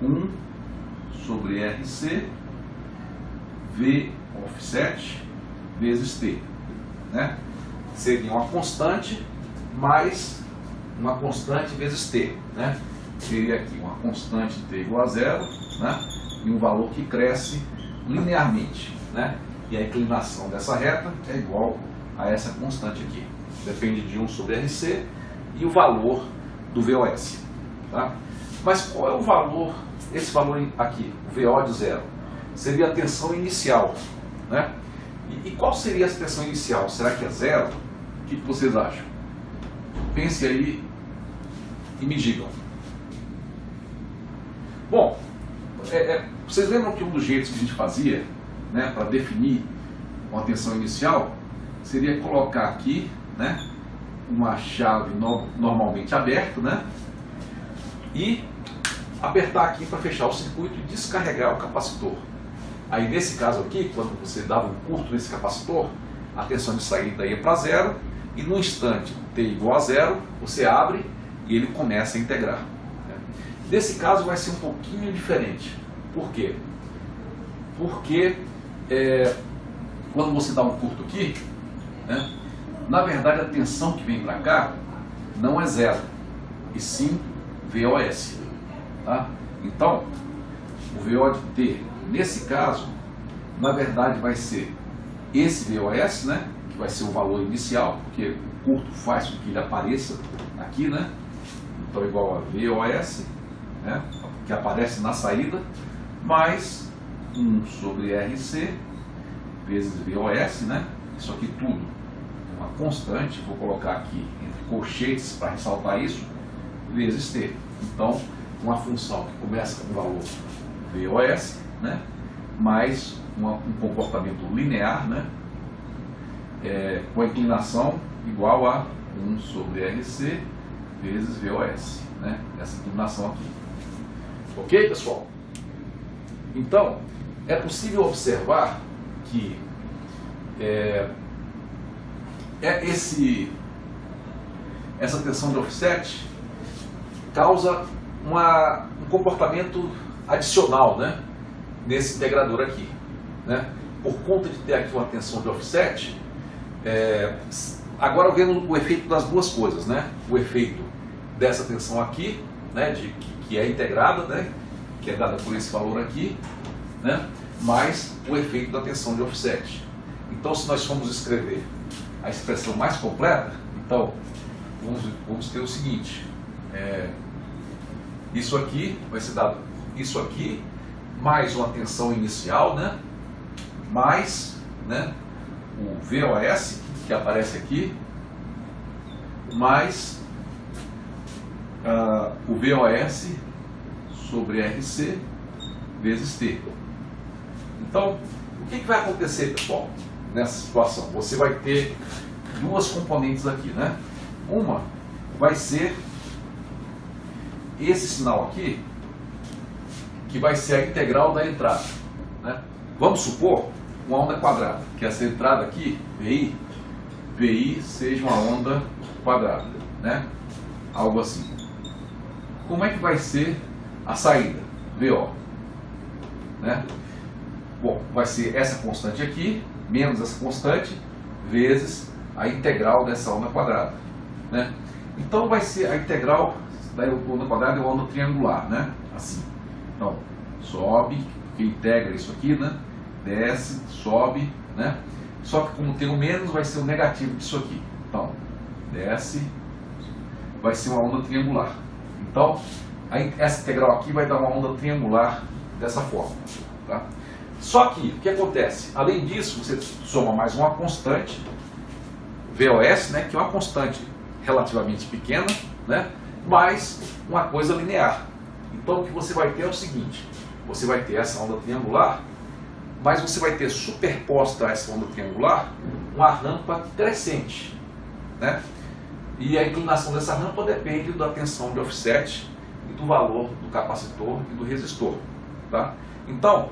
[SPEAKER 1] 1 sobre RC V offset vezes T, né? Seria uma constante mais uma constante vezes T, né? Seria aqui uma constante T igual a zero, né? E um valor que cresce linearmente, né? E a inclinação dessa reta é igual a essa constante aqui. Depende de 1 sobre RC e o valor do VOS, tá? Mas qual é o valor, esse valor aqui, o VO de zero? Seria a tensão inicial, né? E qual seria essa tensão inicial? Será que é zero? O que vocês acham? Pense aí e me digam. Bom, vocês lembram que um dos jeitos que a gente fazia, né, para definir uma tensão inicial seria colocar aqui, né, uma chave normalmente aberta, né, e apertar aqui para fechar o circuito e descarregar o capacitor. Aí nesse caso aqui, quando você dava um curto nesse capacitor, a tensão de saída ia para zero e no instante T igual a zero, você abre e ele começa a integrar. Nesse caso vai ser um pouquinho diferente. Por quê? Porque quando você dá um curto aqui, né, na verdade a tensão que vem para cá não é zero, e sim VOS. Tá? Então, o VO de T, nesse caso, na verdade vai ser esse VOS, né, que vai ser o valor inicial, porque o curto faz com que ele apareça aqui, né? Então igual a VOS, né, que aparece na saída, mais 1 sobre RC vezes VOS, né? Isso aqui tudo é uma constante, vou colocar aqui entre colchetes para ressaltar isso, vezes T. Então, uma função que começa com o valor VOS, né, mais um comportamento linear, né, com a inclinação igual a 1 sobre RC vezes VOS, né, essa inclinação aqui. Ok, pessoal? Então, é possível observar que essa tensão de offset causa um comportamento adicional, né, nesse integrador aqui, né? Por conta de ter aqui uma tensão de offset, agora vendo o efeito das duas coisas, né? O efeito dessa tensão aqui, né, que é integrada, né, que é dada por esse valor aqui, né, mais o efeito da tensão de offset. Então, se nós formos escrever a expressão mais completa, então vamos ter o seguinte: isso aqui vai ser dado isso aqui mais uma tensão inicial, né, mais, né, o VOS que aparece aqui, mais o VOS sobre RC vezes T. Então, o que vai acontecer, pessoal, nessa situação? Você vai ter duas componentes aqui, né? Uma vai ser esse sinal aqui, que vai ser a integral da entrada, né? Vamos supor uma onda quadrada, que essa entrada aqui, VI seja uma onda quadrada, né? Algo assim. Como é que vai ser a saída? VO, né? Bom, vai ser essa constante aqui, menos essa constante, vezes a integral dessa onda quadrada, né? Então vai ser a integral da onda quadrada é uma onda triangular, né? Assim. Então, sobe, que integra isso aqui, né? Desce, sobe, né? Só que como tem o menos, vai ser o negativo disso aqui. Então, desce, vai ser uma onda triangular. Então, essa integral aqui vai dar uma onda triangular dessa forma. Tá? Só que, o que acontece? Além disso, você soma mais uma constante, VOS, né, que é uma constante relativamente pequena, né, mais uma coisa linear. Então, o que você vai ter é o seguinte, você vai ter essa onda triangular, mas você vai ter superposta a essa onda triangular uma rampa crescente, né? E a inclinação dessa rampa depende da tensão de offset e do valor do capacitor e do resistor. Tá? Então,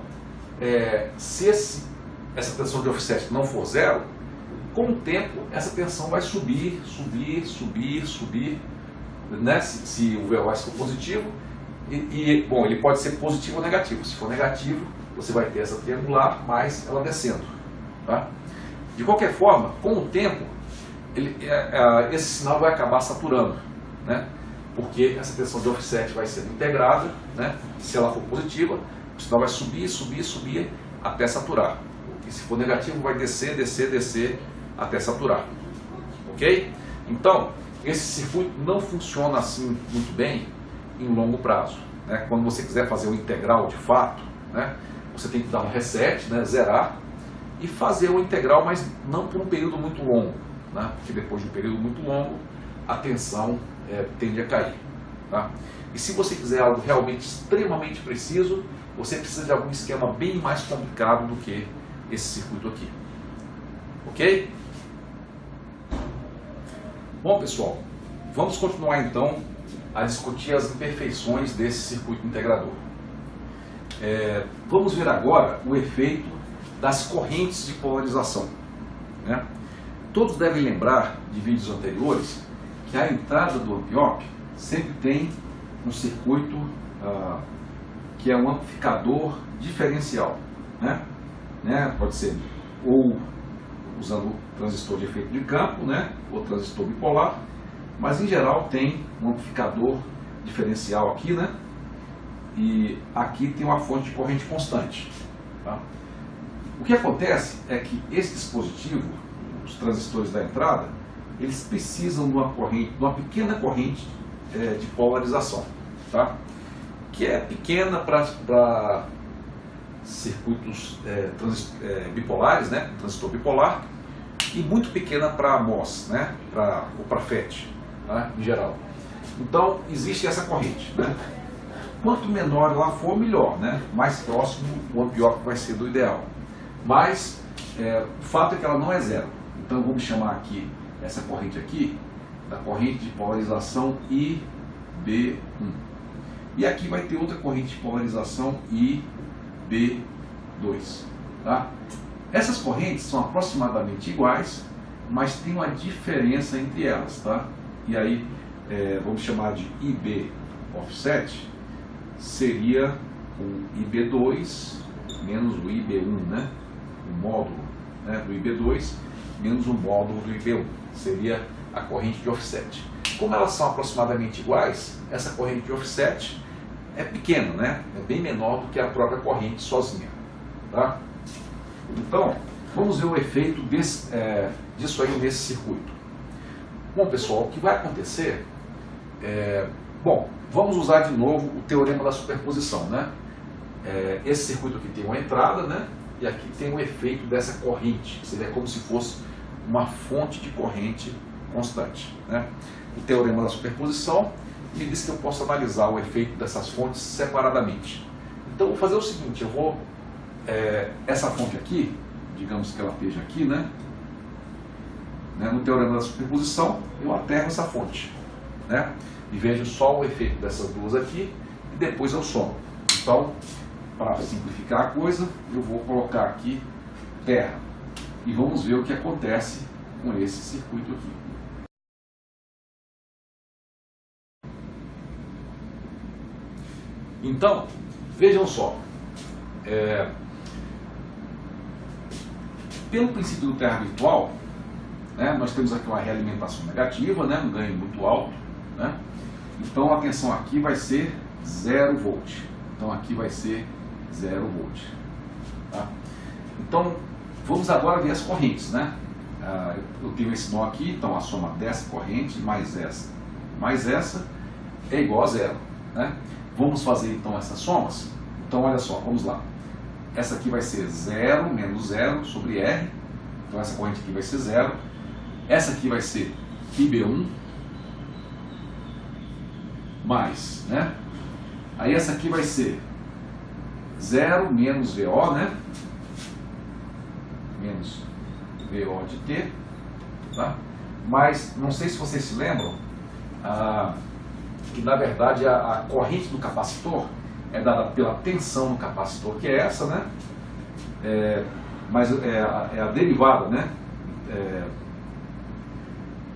[SPEAKER 1] se essa tensão de offset não for zero, com o tempo essa tensão vai subir, né? Se o VOS for positivo, bom, ele pode ser positivo ou negativo. Se for negativo, você vai ter essa triangular, mais ela descendo. Tá? De qualquer forma, com o tempo, esse sinal vai acabar saturando, né? Porque essa tensão de offset vai sendo integrada, né? Se ela for positiva, o sinal vai subir até saturar. E se for negativo, vai descer até saturar. Ok? Então, esse circuito não funciona assim muito bem em longo prazo. Né? Quando você quiser fazer um integral de fato, né? Você tem que dar um reset, né? Zerar, e fazer o integral, mas não por um período muito longo, né? Porque depois de um período muito longo, a tensão tende a cair. Tá? E se você quiser algo realmente extremamente preciso, você precisa de algum esquema bem mais complicado do que esse circuito aqui. Ok? Bom, pessoal, vamos continuar então a discutir as imperfeições desse circuito integrador. Vamos ver agora o efeito das correntes de polarização. Né? Todos devem lembrar de vídeos anteriores que a entrada do amp-op sempre tem um circuito que é um amplificador diferencial. Né? Pode ser ou usando transistor de efeito de campo, né? Ou transistor bipolar, mas em geral tem um amplificador diferencial aqui, né? E aqui tem uma fonte de corrente constante. Tá? O que acontece é que esse dispositivo, os transistores da entrada, eles precisam de uma pequena corrente de polarização, tá? Que é pequena para circuitos bipolares, né? Transistor bipolar, e muito pequena para MOS, né? Ou para FET, tá? Em geral. Então existe essa corrente, né? Quanto menor ela for, melhor, né? Mais próximo o amp-op vai ser do ideal. Mas o fato é que ela não é zero. Então vamos chamar aqui essa corrente aqui da corrente de polarização IB1. E aqui vai ter outra corrente de polarização IB2. Tá? Essas correntes são aproximadamente iguais, mas tem uma diferença entre elas. Tá? E aí vamos chamar de IB offset, seria o IB2 menos o IB1, né? O módulo, né, do IB2 menos o módulo do IB1. Seria a corrente de offset. Como elas são aproximadamente iguais, essa corrente de offset é pequena, né? É bem menor do que a própria corrente sozinha. Tá? Então, vamos ver o efeito disso aí nesse circuito. Bom, pessoal, o que vai acontecer bom, vamos usar de novo o teorema da superposição, né? Esse circuito aqui tem uma entrada, né? E aqui tem o efeito dessa corrente, que seria como se fosse uma fonte de corrente constante, né? O teorema da superposição me diz que eu posso analisar o efeito dessas fontes separadamente. Então, eu vou fazer o seguinte, eu vou... essa fonte aqui, digamos que ela esteja aqui, né? No teorema da superposição, eu aterro essa fonte, né? E vejo só o efeito dessas duas aqui, e depois eu somo. Então, para simplificar a coisa, eu vou colocar aqui terra. E vamos ver o que acontece com esse circuito aqui. Então, vejam só. Pelo princípio do terra virtual, né, nós temos aqui uma realimentação negativa, né, um ganho muito alto. Né? Então a tensão aqui vai ser 0 volt. Então aqui vai ser 0 volt. Tá? Então vamos agora ver as correntes. Né? Eu tenho esse nó aqui, então a soma dessa corrente mais essa mais essa é igual a zero, né? Vamos fazer então essas somas? Então olha só, vamos lá. Essa aqui vai ser 0 menos 0 sobre R. Então essa corrente aqui vai ser 0. Essa aqui vai ser IB1 mais, né? Aí essa aqui vai ser 0 menos VO, né? Menos VO de T, tá? Mas não sei se vocês se lembram que na verdade a corrente do capacitor é dada pela tensão no capacitor, que é essa, né? Mas é a derivada, né?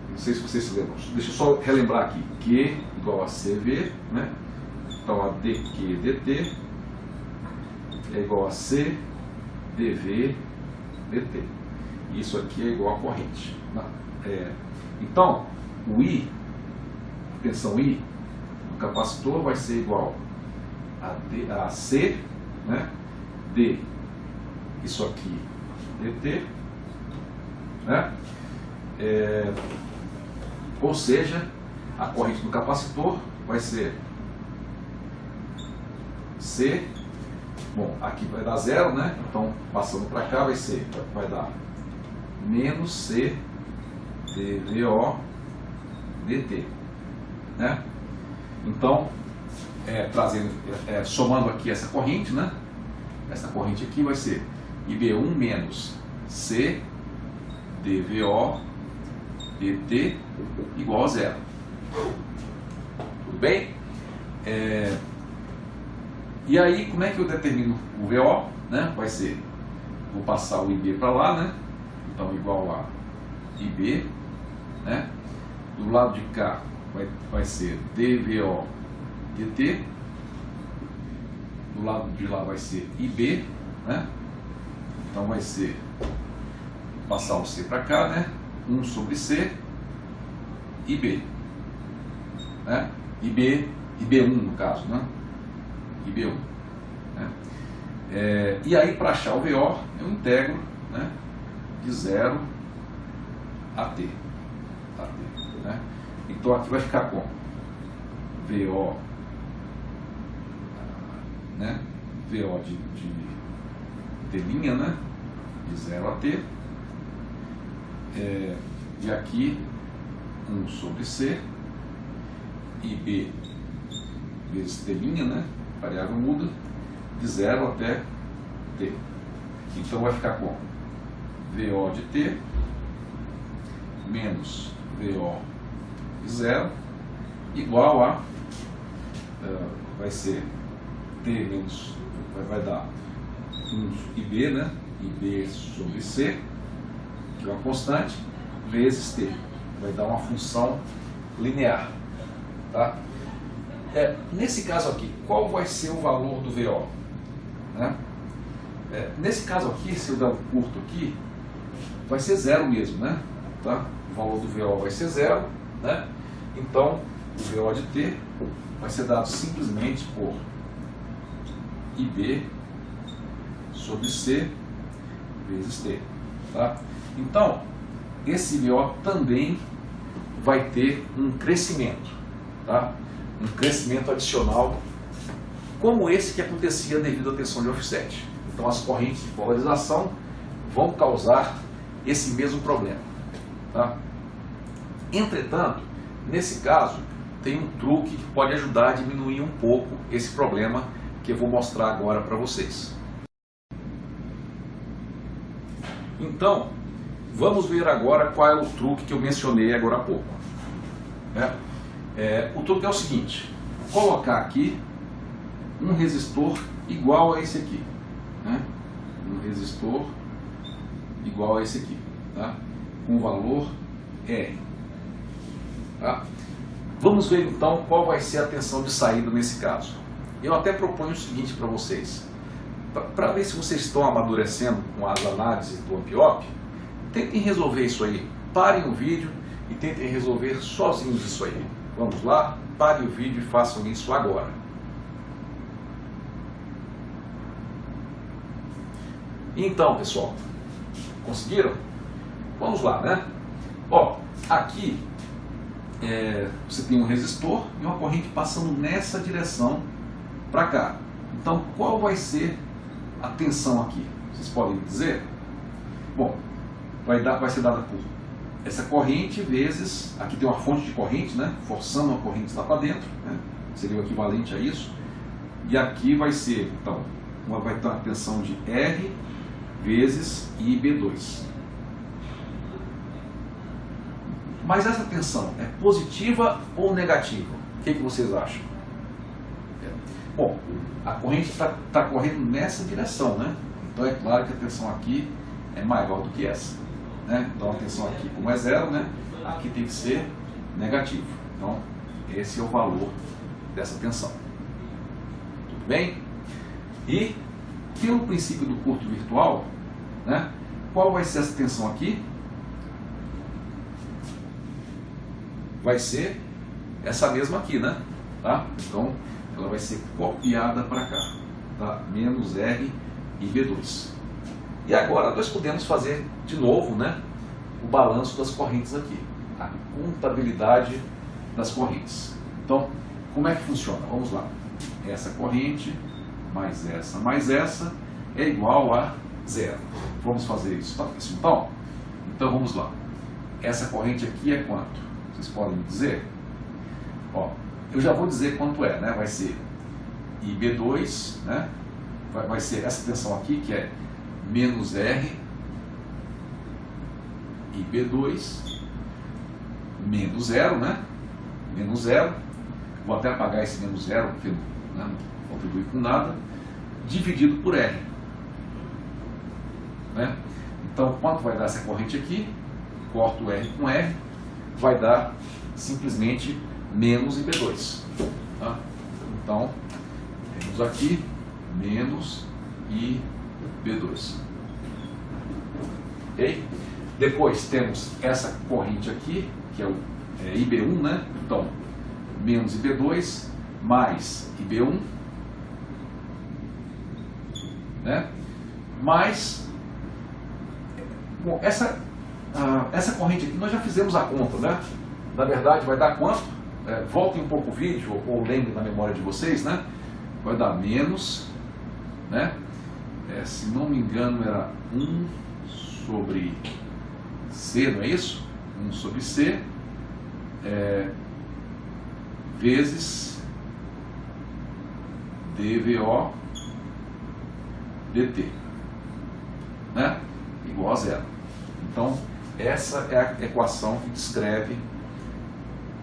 [SPEAKER 1] Não sei se vocês se lembram. Deixa eu só relembrar aqui. Q igual a CV, né? Então a dQ dt é igual a C dV dt. Isso aqui é igual a corrente. Então, o I, a tensão I, do capacitor vai ser igual a C, né? D, isso aqui, dt, né? Ou seja, a corrente do capacitor vai ser C, bom, aqui vai dar 0, né? Então, passando para cá vai dar menos C dVO dt, né? Então, somando aqui essa corrente, né? Essa corrente aqui vai ser IB1 menos C dVO dt igual a 0. Tudo bem? E aí, como é que eu determino o VO? Né? Vai ser, vou passar o IB para lá, né? Então, igual a IB, né? Do lado de cá vai ser dVO dt. Do lado de lá vai ser IB, né? Então vai ser, passar o C para cá, né? 1 sobre C, IB, né? IB1 no caso, né? IB1, né? E aí, para achar o VO, eu integro, né? De 0 a T, né? Então aqui vai ficar como? VO, né? VO de T', né? De 0 a T. E aqui 1 sobre C, IB vezes T', né? Variável muda, de 0 até T. Então vai ficar com VO de T menos VO de 0 igual a, vai ser T menos, vai dar 1 IB, né? IB sobre C, que é uma constante, vezes T. Vai dar uma função linear, tá? Nesse caso aqui, qual vai ser o valor do VO? Né? Nesse caso aqui, se eu der um curto aqui, vai ser 0 mesmo, né? Tá? O valor do VO vai ser 0, né? Então, o VO de T vai ser dado simplesmente por IB sobre C vezes T, tá? Então, esse VO também vai ter um crescimento, tá? Um crescimento adicional, como esse que acontecia devido à tensão de offset. Então as correntes de polarização vão causar esse mesmo problema, tá? Entretanto, nesse caso, tem um truque que pode ajudar a diminuir um pouco esse problema que eu vou mostrar agora para vocês. Então, vamos ver agora qual é o truque que eu mencionei agora há pouco, né? O truque é o seguinte: colocar aqui um resistor igual a esse aqui, né? Um resistor igual a esse aqui, tá? Com valor R, tá? Vamos ver então qual vai ser a tensão de saída nesse caso. Eu até proponho o seguinte para vocês, para ver se vocês estão amadurecendo com as análises do Ampiop. Tentem resolver isso aí, parem o vídeo e tentem resolver sozinhos isso aí. Vamos lá, parem o vídeo e façam isso agora. Então, pessoal, conseguiram? Vamos lá, né? Ó, aqui você tem um resistor e uma corrente passando nessa direção para cá. Então, qual vai ser a tensão aqui? Vocês podem me dizer? Bom, vai ser dada por essa corrente vezes, aqui tem uma fonte de corrente, né, forçando a corrente lá para dentro, né, seria o equivalente a isso. E aqui vai ser, então, vai ter uma tensão de R vezes IB2. Mas essa tensão é positiva ou negativa? O que vocês acham? Bom, a corrente está correndo nessa direção, né? Então é claro que a tensão aqui é maior do que essa, né? Então a tensão aqui, como é zero, né? Aqui tem que ser negativo. Então esse é o valor dessa tensão. Tudo bem? E pelo princípio do curto virtual, né? Qual vai ser essa tensão aqui? Vai ser essa mesma aqui, né? Tá? Então ela vai ser copiada para cá, tá? Menos R IB2. E agora nós podemos fazer de novo, né, o balanço das correntes aqui, a contabilidade das correntes. Então, como é que funciona? Vamos lá. Essa corrente mais essa é igual a zero. Vamos fazer isso então? Então vamos lá. Essa corrente aqui é quanto? Vocês podem me dizer? Ó, eu já vou dizer quanto é, né? Vai ser IB2, né? Vai ser essa tensão aqui, que é menos R IB2 menos zero, né? Menos zero. Vou até apagar esse menos zero, porque, né, não contribui com nada. Dividido por R. Né? Então, quanto vai dar essa corrente aqui? Corto R com R. Vai dar simplesmente menos IB2. Tá? Então, temos aqui menos IB2. Ok? Depois temos essa corrente aqui, que é o IB1, né? Então, menos IB2 mais IB1, né? Mais, bom, essa corrente aqui nós já fizemos a conta, né? Na verdade vai dar quanto? Voltem um pouco o vídeo, ou lembrem na memória de vocês, né? Vai dar menos, né? Se não me engano era 1 sobre C, não é isso? 1 sobre C vezes dVO dt, né? Igual a zero. Então, essa é a equação que descreve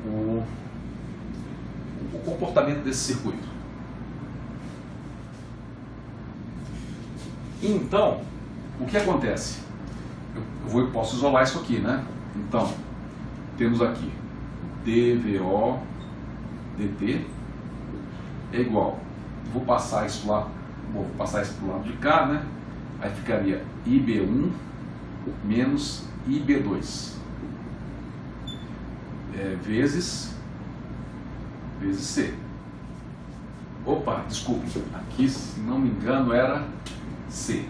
[SPEAKER 1] o comportamento desse circuito. Então, o que acontece? Eu posso isolar isso aqui, né? Então, temos aqui dVO dt é igual, vou passar isso lá, vou passar isso para o lado de cá, né? Aí ficaria IB1 menos IB2 vezes C. Opa, desculpe, aqui se não me engano era C.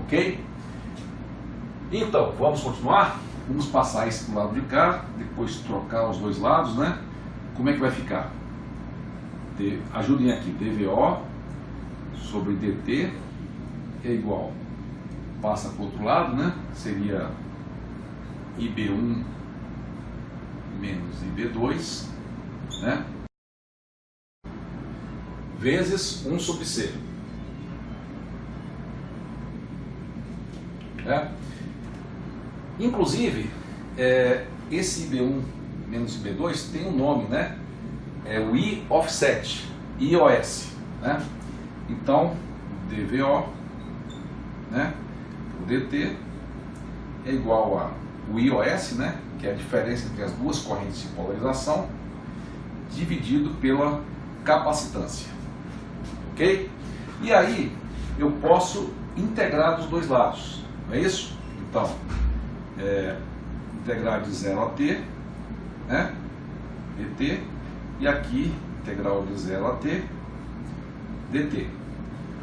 [SPEAKER 1] Ok? Então, vamos continuar? Vamos passar isso para o lado de cá, depois trocar os dois lados, né? Como é que vai ficar? Ajudem aqui, dVO sobre dt é igual, passa para o outro lado, né? Seria IB1 menos IB2, né? Vezes 1 sobre C. Inclusive, esse IB1 menos IB2 tem um nome, né? É o I offset, IOS, né? Então, dVO, né, o dt é igual a o IOS, né, que é a diferença entre as duas correntes de polarização, dividido pela capacitância. Ok? E aí, eu posso integrar dos dois lados, não é isso? Então, integrar de 0 a t, né, dt, e aqui, integral de 0 a t, dt.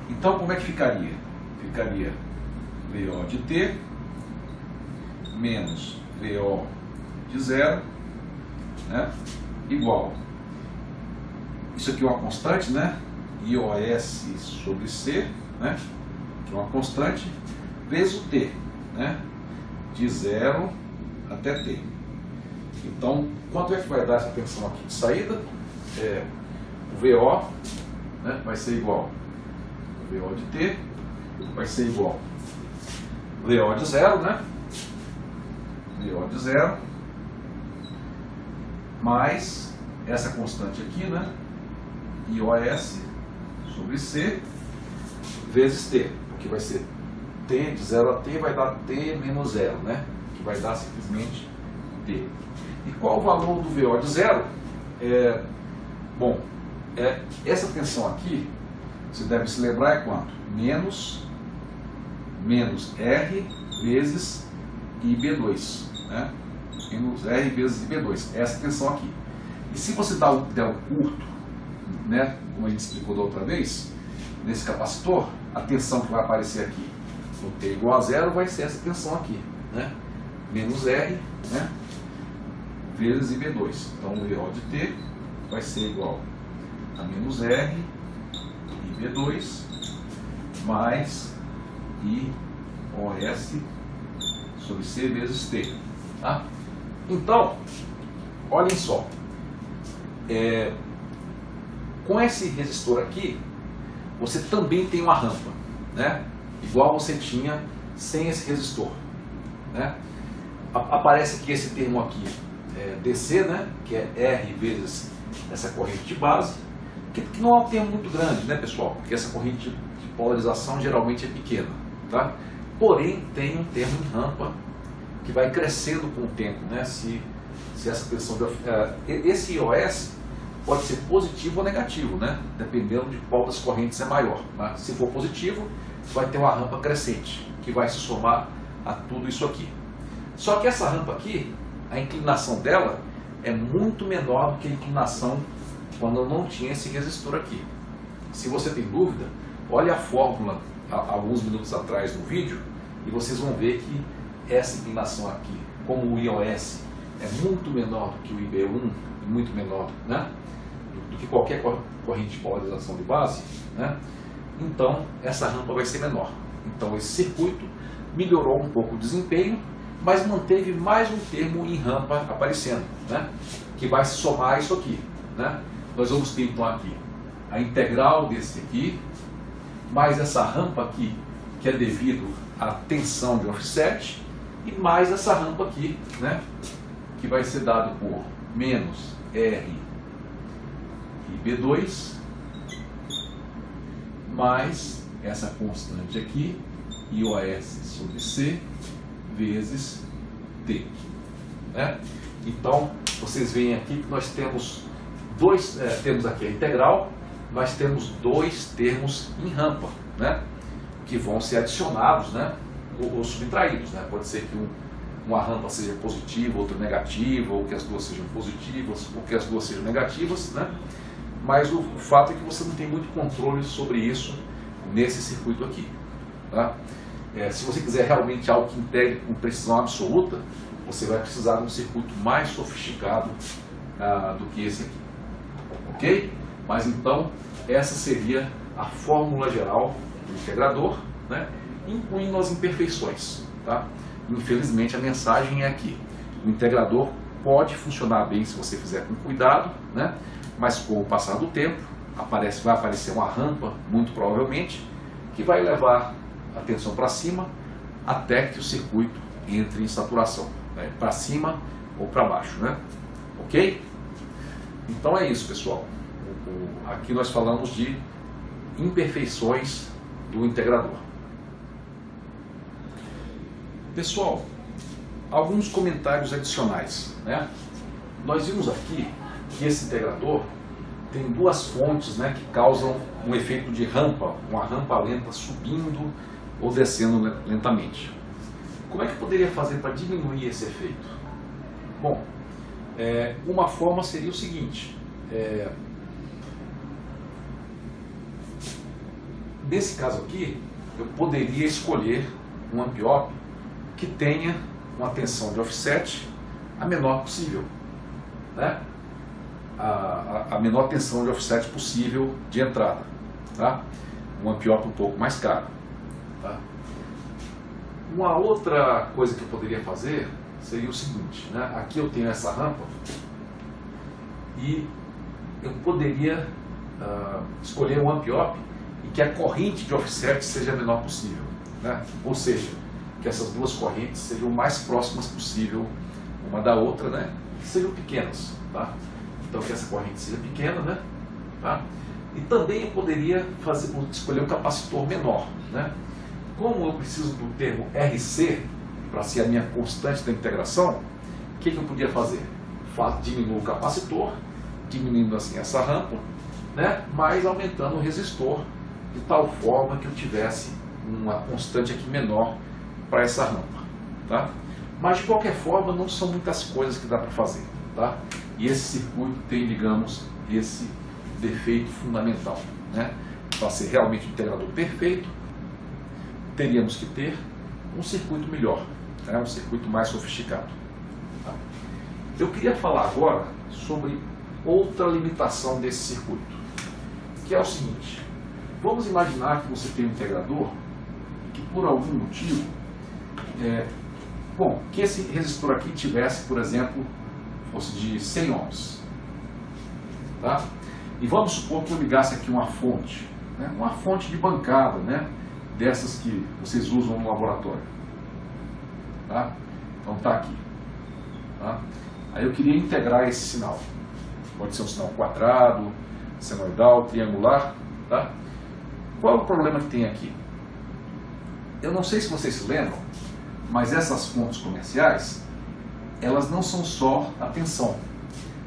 [SPEAKER 1] Então, como é que ficaria? Ficaria VO de t menos VO de 0 né, igual, isso aqui é uma constante, né, IOS sobre C, né, que é uma constante, vezes o T, né, de 0 até T. Então, quanto é que vai dar essa tensão aqui de saída? O VO, né, vai ser igual, o VO de T vai ser igual VO de 0, né, VO de 0, mais essa constante aqui, né, IOS sobre C, vezes T, porque vai ser T de 0 a T, vai dar T menos 0, né, que vai dar simplesmente T. E qual o valor do VO de 0? Bom, essa tensão aqui, você deve se lembrar, é quanto? Menos R vezes IB2, né? Menos R vezes IB2, essa tensão aqui. E se você der um curto, né, como a gente explicou da outra vez, nesse capacitor, a tensão que vai aparecer aqui no T igual a 0 vai ser essa tensão aqui, né? Menos R, né, vezes IB2. Então o VO de T vai ser igual a menos R IB2 mais IOS sobre C vezes T. Tá? Então, olhem só, com esse resistor aqui, você também tem uma rampa, né? Igual você tinha sem esse resistor, né? Aparece aqui esse termo aqui, DC, né? Que é R vezes essa corrente de base, que não é um termo muito grande, né, pessoal? Porque essa corrente de polarização geralmente é pequena, tá? Porém, tem um termo em rampa que vai crescendo com o tempo, né? Se essa tensão esse IOS pode ser positivo ou negativo, né? Dependendo de qual das correntes é maior. Né? Se for positivo, vai ter uma rampa crescente, que vai se somar a tudo isso aqui. Só que essa rampa aqui, a inclinação dela é muito menor do que a inclinação quando eu não tinha esse resistor aqui. Se você tem dúvida, olhe a fórmula alguns minutos atrás no vídeo e vocês vão ver que essa inclinação aqui, como o IOS é muito menor do que o IB1, muito menor, né, do que qualquer corrente de polarização de base, né, então essa rampa vai ser menor. Então esse circuito melhorou um pouco o desempenho, mas manteve mais um termo em rampa aparecendo, né, que vai se somar a isso aqui, né. Nós vamos ter então aqui a integral desse aqui, mais essa rampa aqui, que é devido à tensão de offset, e mais essa rampa aqui, né, que vai ser dado por menos R IB2, mais essa constante aqui, IOS sobre C, vezes T. Né? Então, vocês veem aqui que nós temos temos aqui a integral, nós temos dois termos em rampa, né? Que vão ser adicionados, né? Ou subtraídos, né? Pode ser que uma rampa seja positiva, outra negativa, ou que as duas sejam positivas, ou que as duas sejam negativas, né? Mas o fato é que você não tem muito controle sobre isso nesse circuito aqui, tá? Se você quiser realmente algo que integre com precisão absoluta, você vai precisar de um circuito mais sofisticado do que esse aqui, ok? Mas então, essa seria a fórmula geral do integrador, né? Incluindo as imperfeições, tá? Infelizmente a mensagem é aqui: o integrador pode funcionar bem se você fizer com cuidado, né? Mas com o passar do tempo vai aparecer uma rampa, muito provavelmente, que vai levar a tensão para cima até que o circuito entre em saturação, né? Para cima ou para baixo, né? Ok? Então é isso, pessoal. Aqui nós falamos de imperfeições do integrador. Pessoal, alguns comentários adicionais, né? Nós vimos aqui que esse integrador tem duas fontes, né, que causam um efeito de rampa, uma rampa lenta subindo ou descendo lentamente. Como é que poderia fazer para diminuir esse efeito? Bom, uma forma seria o seguinte: nesse caso aqui, eu poderia escolher um amp-op que tenha uma tensão de offset a menor possível, né, a menor tensão de offset possível de entrada, tá? Um amp-op um pouco mais caro, tá? Uma outra coisa que eu poderia fazer seria o seguinte, né? Aqui eu tenho essa rampa e eu poderia escolher um amp-op e que a corrente de offset seja a menor possível, né? Ou seja, que essas duas correntes sejam o mais próximas possível uma da outra, né? Que sejam pequenas, tá? Então que essa corrente seja pequena, né? Tá? E também eu poderia escolher um capacitor menor, né? Como eu preciso do termo RC para ser a minha constante da integração, o que eu podia fazer? Diminuo o capacitor, diminuindo assim essa rampa, né? Mas aumentando o resistor de tal forma que eu tivesse uma constante aqui menor para essa rampa, tá? Mas de qualquer forma não são muitas coisas que dá para fazer, tá? E esse circuito tem, digamos, esse defeito fundamental, né? Para ser realmente um integrador perfeito, teríamos que ter um circuito melhor, né? Um circuito mais sofisticado, tá? Eu queria falar agora sobre outra limitação desse circuito, que é o seguinte: vamos imaginar que você tem um integrador que por algum motivo, que esse resistor aqui tivesse, por exemplo, fosse de 100 ohms, tá? E vamos supor que eu ligasse aqui uma fonte, né? Uma fonte de bancada, né? Dessas que vocês usam no laboratório, tá? Então tá aqui, tá? Aí eu queria integrar esse sinal, pode ser um sinal quadrado, senoidal, triangular, tá? Qual é o problema que tem aqui? Eu não sei se vocês se lembram, mas essas fontes comerciais, elas não são só a tensão,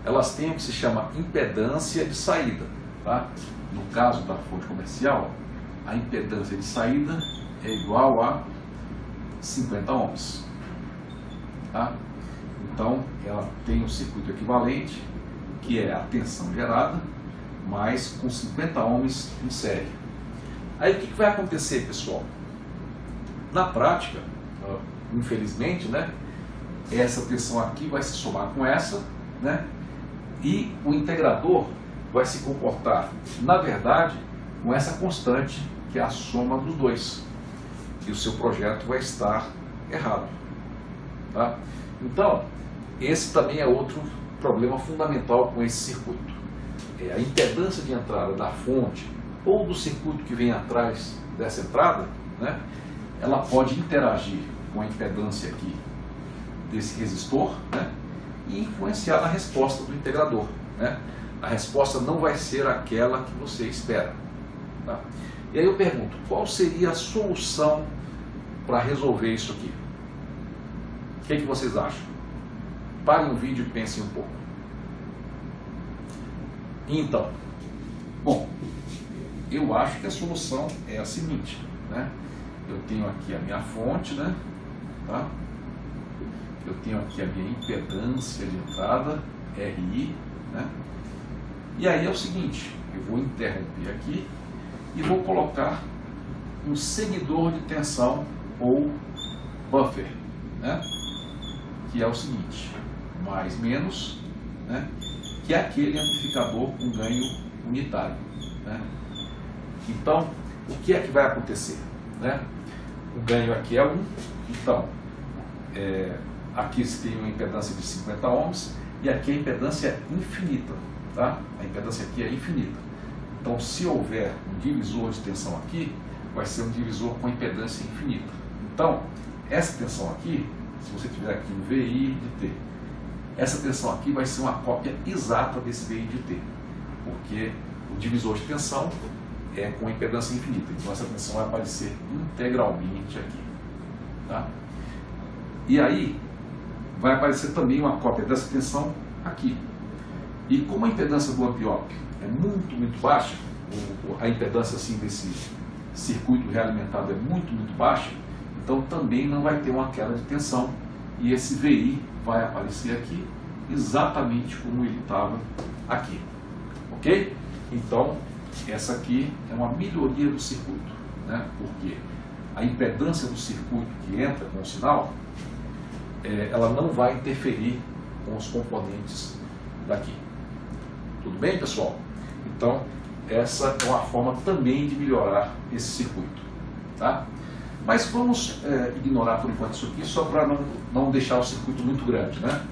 [SPEAKER 1] elas têm o que se chama impedância de saída, tá? No caso da fonte comercial, a impedância de saída é igual a 50 ohms, tá? Então ela tem um circuito equivalente, que é a tensão gerada, mas com 50 ohms em série. Aí o que vai acontecer, pessoal? Na prática, infelizmente, né, essa tensão aqui vai se somar com essa, né, e o integrador vai se comportar, na verdade, com essa constante, que é a soma dos dois. E o seu projeto vai estar errado, tá? Então, esse também é outro problema fundamental com esse circuito. É a impedância de entrada da fonte ou do circuito que vem atrás dessa entrada, né, ela pode interagir com a impedância aqui desse resistor, né, e influenciar na resposta do integrador, né? A resposta não vai ser aquela que você espera, tá? E aí eu pergunto, qual seria a solução para resolver isso aqui? O que vocês acham? Parem o vídeo e pensem um pouco. Então, bom, eu acho que a solução é a seguinte, né? Eu tenho aqui a minha fonte, né? Tá? Eu tenho aqui a minha impedância de entrada, RI, né? E aí é o seguinte, eu vou interromper aqui e vou colocar um seguidor de tensão ou buffer, né? Que é o seguinte, mais menos, né? Que é aquele amplificador com ganho unitário, né? Então, o que é que vai acontecer, né? O ganho aqui é 1, então, aqui se tem uma impedância de 50 ohms e aqui a impedância é infinita, tá? A impedância aqui é infinita. Então, se houver um divisor de tensão aqui, vai ser um divisor com impedância infinita. Então, essa tensão aqui, se você tiver aqui um VI de T, essa tensão aqui vai ser uma cópia exata desse VI de T, porque o divisor de tensão é com impedância infinita, então essa tensão vai aparecer integralmente aqui, tá? E aí vai aparecer também uma cópia dessa tensão aqui. E como a impedância do amp-op é muito baixa, a impedância assim desse circuito realimentado é muito baixa, então também não vai ter uma queda de tensão e esse VI vai aparecer aqui exatamente como ele estava aqui, ok? Então essa aqui é uma melhoria do circuito, né? Porque a impedância do circuito que entra com o sinal, ela não vai interferir com os componentes daqui. Tudo bem, pessoal? Então, essa é uma forma também de melhorar esse circuito, tá? Mas vamos ignorar por enquanto isso aqui, só para não deixar o circuito muito grande, né?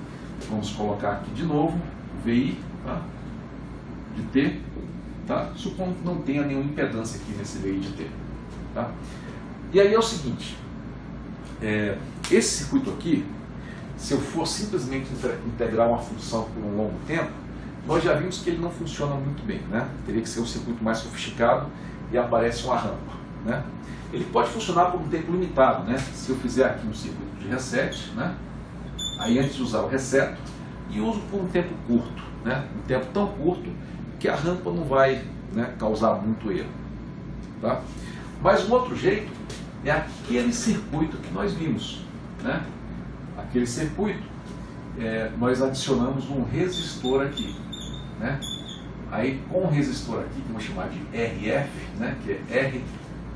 [SPEAKER 1] Vamos colocar aqui de novo o VI, tá? De T, tá? Supondo que não tenha nenhuma impedância aqui nesse VI de T, tá? E aí é o seguinte, esse circuito aqui, se eu for simplesmente integrar uma função por um longo tempo, nós já vimos que ele não funciona muito bem, né? Teria que ser um circuito mais sofisticado e aparece uma rampa, né? Ele pode funcionar por um tempo limitado, né? Se eu fizer aqui um circuito de reset, né? Aí antes de usar o reseto, e uso por um tempo curto, né? Um tempo tão curto que a rampa não vai, né, causar muito erro, tá? Mas um outro jeito é aquele circuito que nós vimos, né? Aquele circuito, nós adicionamos um resistor aqui, né? Aí com o resistor aqui, que eu vou chamar de RF, né? Que é R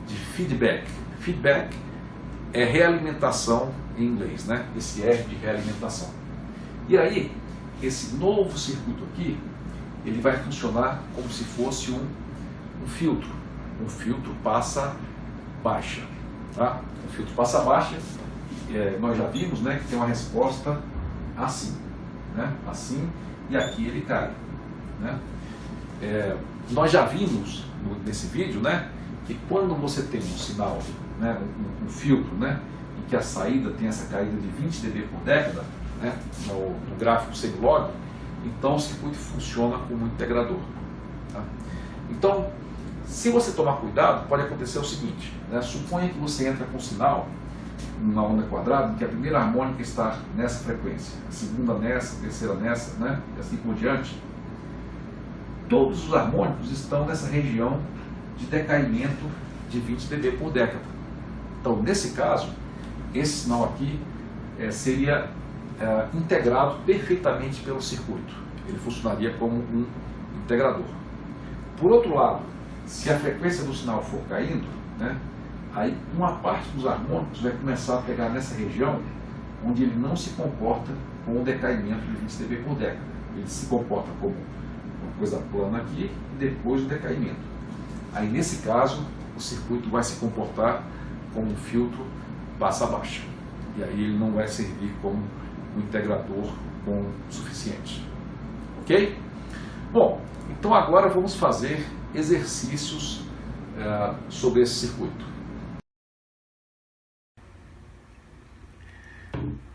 [SPEAKER 1] de feedback. Feedback é realimentação em inglês, né? Esse R de realimentação. E aí, esse novo circuito aqui, ele vai funcionar como se fosse um filtro. Um filtro passa-baixa, tá? Um filtro passa-baixa, nós já vimos, né, que tem uma resposta assim, né? Assim, e aqui ele cai, né? Nós já vimos nesse vídeo, né, que quando você tem um sinal, né, um filtro, né, em que a saída tem essa caída de 20 dB por década, né, no gráfico semilog, então o circuito funciona como um integrador, tá? Então, se você tomar cuidado, pode acontecer o seguinte, né, suponha que você entra com um sinal numa onda quadrada, que a primeira harmônica está nessa frequência, a segunda nessa, a terceira nessa, né, e assim por diante. Todos os harmônicos estão nessa região de decaimento de 20 dB por década. Então, nesse caso, esse sinal aqui seria integrado perfeitamente pelo circuito. Ele funcionaria como um integrador. Por outro lado, se a frequência do sinal for caindo, né, aí uma parte dos harmônicos vai começar a pegar nessa região onde ele não se comporta com o decaimento de 20 dB por década. Ele se comporta como uma coisa plana aqui e depois o decaimento. Aí nesse caso o circuito vai se comportar como um filtro passa-baixa. E aí ele não vai servir como um integrador bom o suficiente. Ok? Bom, então agora vamos fazer exercícios sobre esse circuito.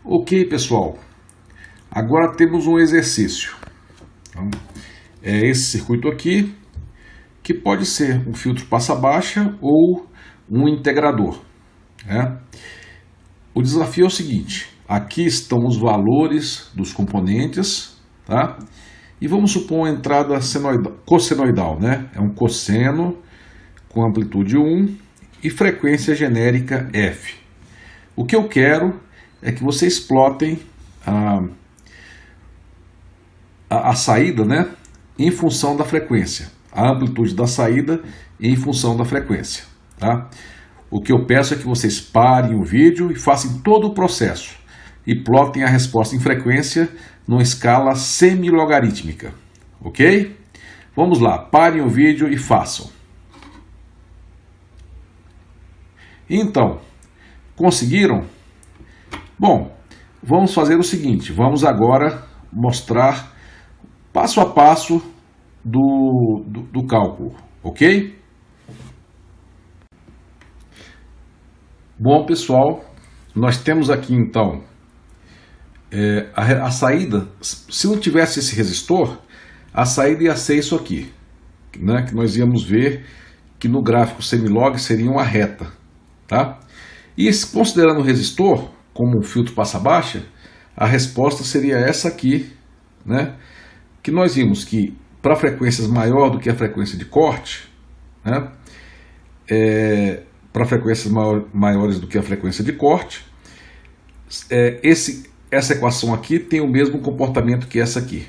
[SPEAKER 1] Ok, pessoal, agora temos um exercício. Então, é esse circuito aqui, que pode ser um filtro passa-baixa ou um integrador, né? O desafio é o seguinte, aqui estão os valores dos componentes, tá? E vamos supor uma entrada cossenoidal, né? É um cosseno com amplitude 1 e frequência genérica F. O que eu quero é que vocês plotem a saída, né, em função da frequência, a amplitude da saída em função da frequência, tá? O que eu peço é que vocês parem o vídeo e façam todo o processo e plotem a resposta em frequência numa escala semi-logarítmica, ok? Vamos lá, parem o vídeo e façam. Então, conseguiram? Bom, vamos fazer o seguinte, vamos agora mostrar passo a passo do cálculo, ok? Bom, pessoal, nós temos aqui então a saída. Se não tivesse esse resistor, a saída ia ser isso aqui, né, que nós íamos ver que no gráfico semilog seria uma reta, tá? E considerando o resistor como um filtro passa-baixa, a resposta seria essa aqui, né? Que nós vimos que para frequências maior do que a frequência de corte, né? Para frequências maiores do que a frequência de corte, essa equação aqui tem o mesmo comportamento que essa aqui,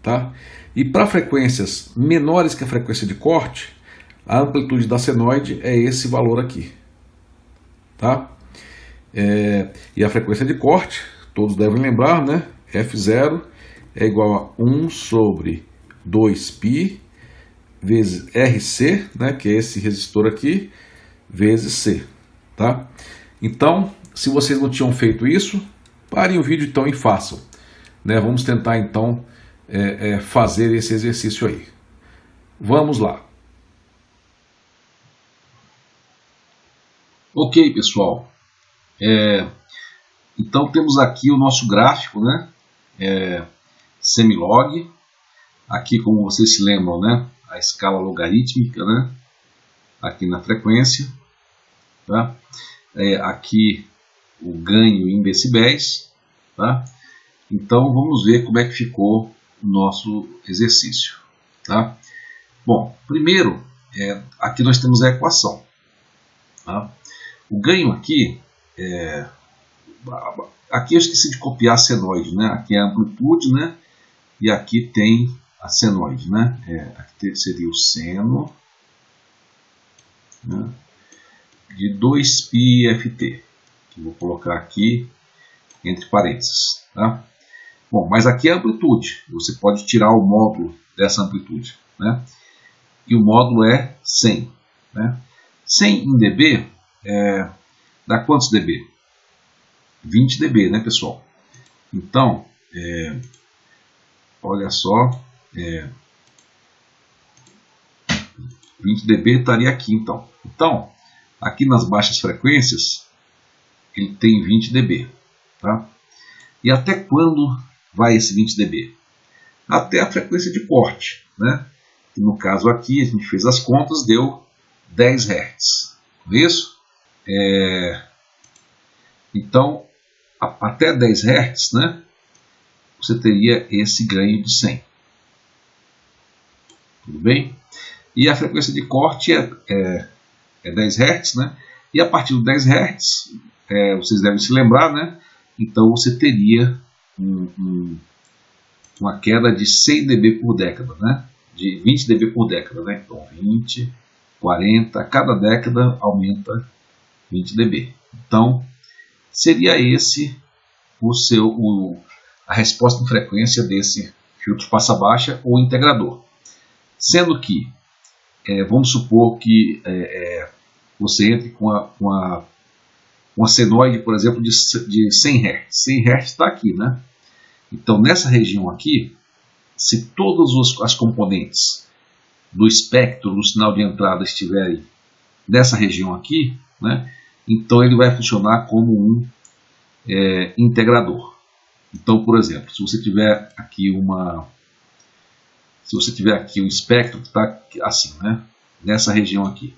[SPEAKER 1] tá? E para frequências menores que a frequência de corte, a amplitude da senoide é esse valor aqui, tá? E a frequência de corte, todos devem lembrar, né? F0 é igual a 1 sobre 2π vezes RC, né, que é esse resistor aqui, vezes C, tá? Então, se vocês não tinham feito isso, parem o vídeo então e façam, né? Vamos tentar então fazer esse exercício aí. Vamos lá. Ok, pessoal. Então temos aqui o nosso gráfico, né? Semilog. Aqui, como vocês se lembram, né? A escala logarítmica, né? Aqui na frequência, tá? Aqui o ganho em decibéis, tá? Então vamos ver como é que ficou o nosso exercício, tá? Bom, primeiro, aqui nós temos a equação, tá? O ganho aqui, aqui eu esqueci de copiar a senoide, né? Aqui é a amplitude, né? E aqui tem a senoide, né? Aqui seria o seno, né? De 2πft, que vou colocar aqui entre parênteses, tá? Bom, mas aqui é a amplitude, você pode tirar o módulo dessa amplitude, né? E o módulo é 100, né? 100 em dB dá quantos dB? 20 dB, né, pessoal? Então, olha só, 20 dB estaria aqui, então. Então, aqui nas baixas frequências, ele tem 20 dB, tá? E até quando vai esse 20 dB? Até a frequência de corte, né? E no caso aqui, a gente fez as contas, deu 10 Hz, não é isso? Então, até 10 Hz, né? Você teria esse ganho de 100. Tudo bem? E a frequência de corte é 10 Hz, né? E a partir do 10 Hz, vocês devem se lembrar, né? Então você teria uma queda de 100 dB por década, né? De 20 dB por década, né? Então 20, 40, cada década aumenta 20 dB. Então seria esse a resposta em frequência desse filtro passa-baixa ou integrador. Sendo que, vamos supor que você entre com uma senoide, por exemplo, de 100 Hz. 100 Hz está aqui, né? Então, nessa região aqui, se todas as componentes do espectro do sinal de entrada estiverem nessa região aqui, né? Então ele vai funcionar como um integrador. Então, por exemplo, se você tiver aqui um espectro que está assim, né? Nessa região aqui.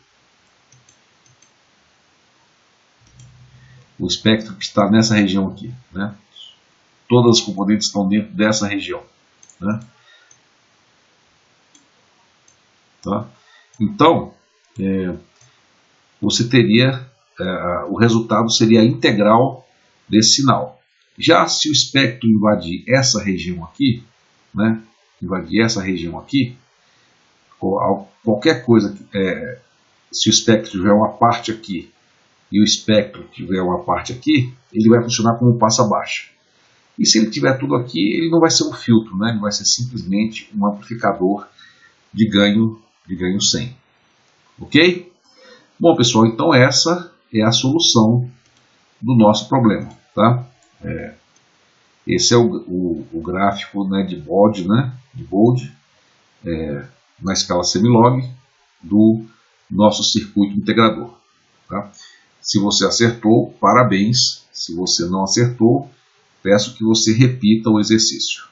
[SPEAKER 1] O espectro que está nessa região aqui, né? Todas as componentes estão dentro dessa região, né? Tá? Então, você teria, o resultado seria a integral desse sinal. Já se o espectro invadir essa região aqui, né? Invadir essa região aqui, qualquer coisa, se o espectro tiver uma parte aqui e o espectro tiver uma parte aqui, ele vai funcionar como passa-baixa. E se ele tiver tudo aqui, ele não vai ser um filtro, né? Ele vai ser simplesmente um amplificador de ganho 100. Ok? Bom, pessoal, então essa é a solução do nosso problema, tá? Esse é o gráfico, né, de Bode, né? De Bode, na escala semilog do nosso circuito integrador, tá? Se você acertou, parabéns. Se você não acertou, peço que você repita o exercício.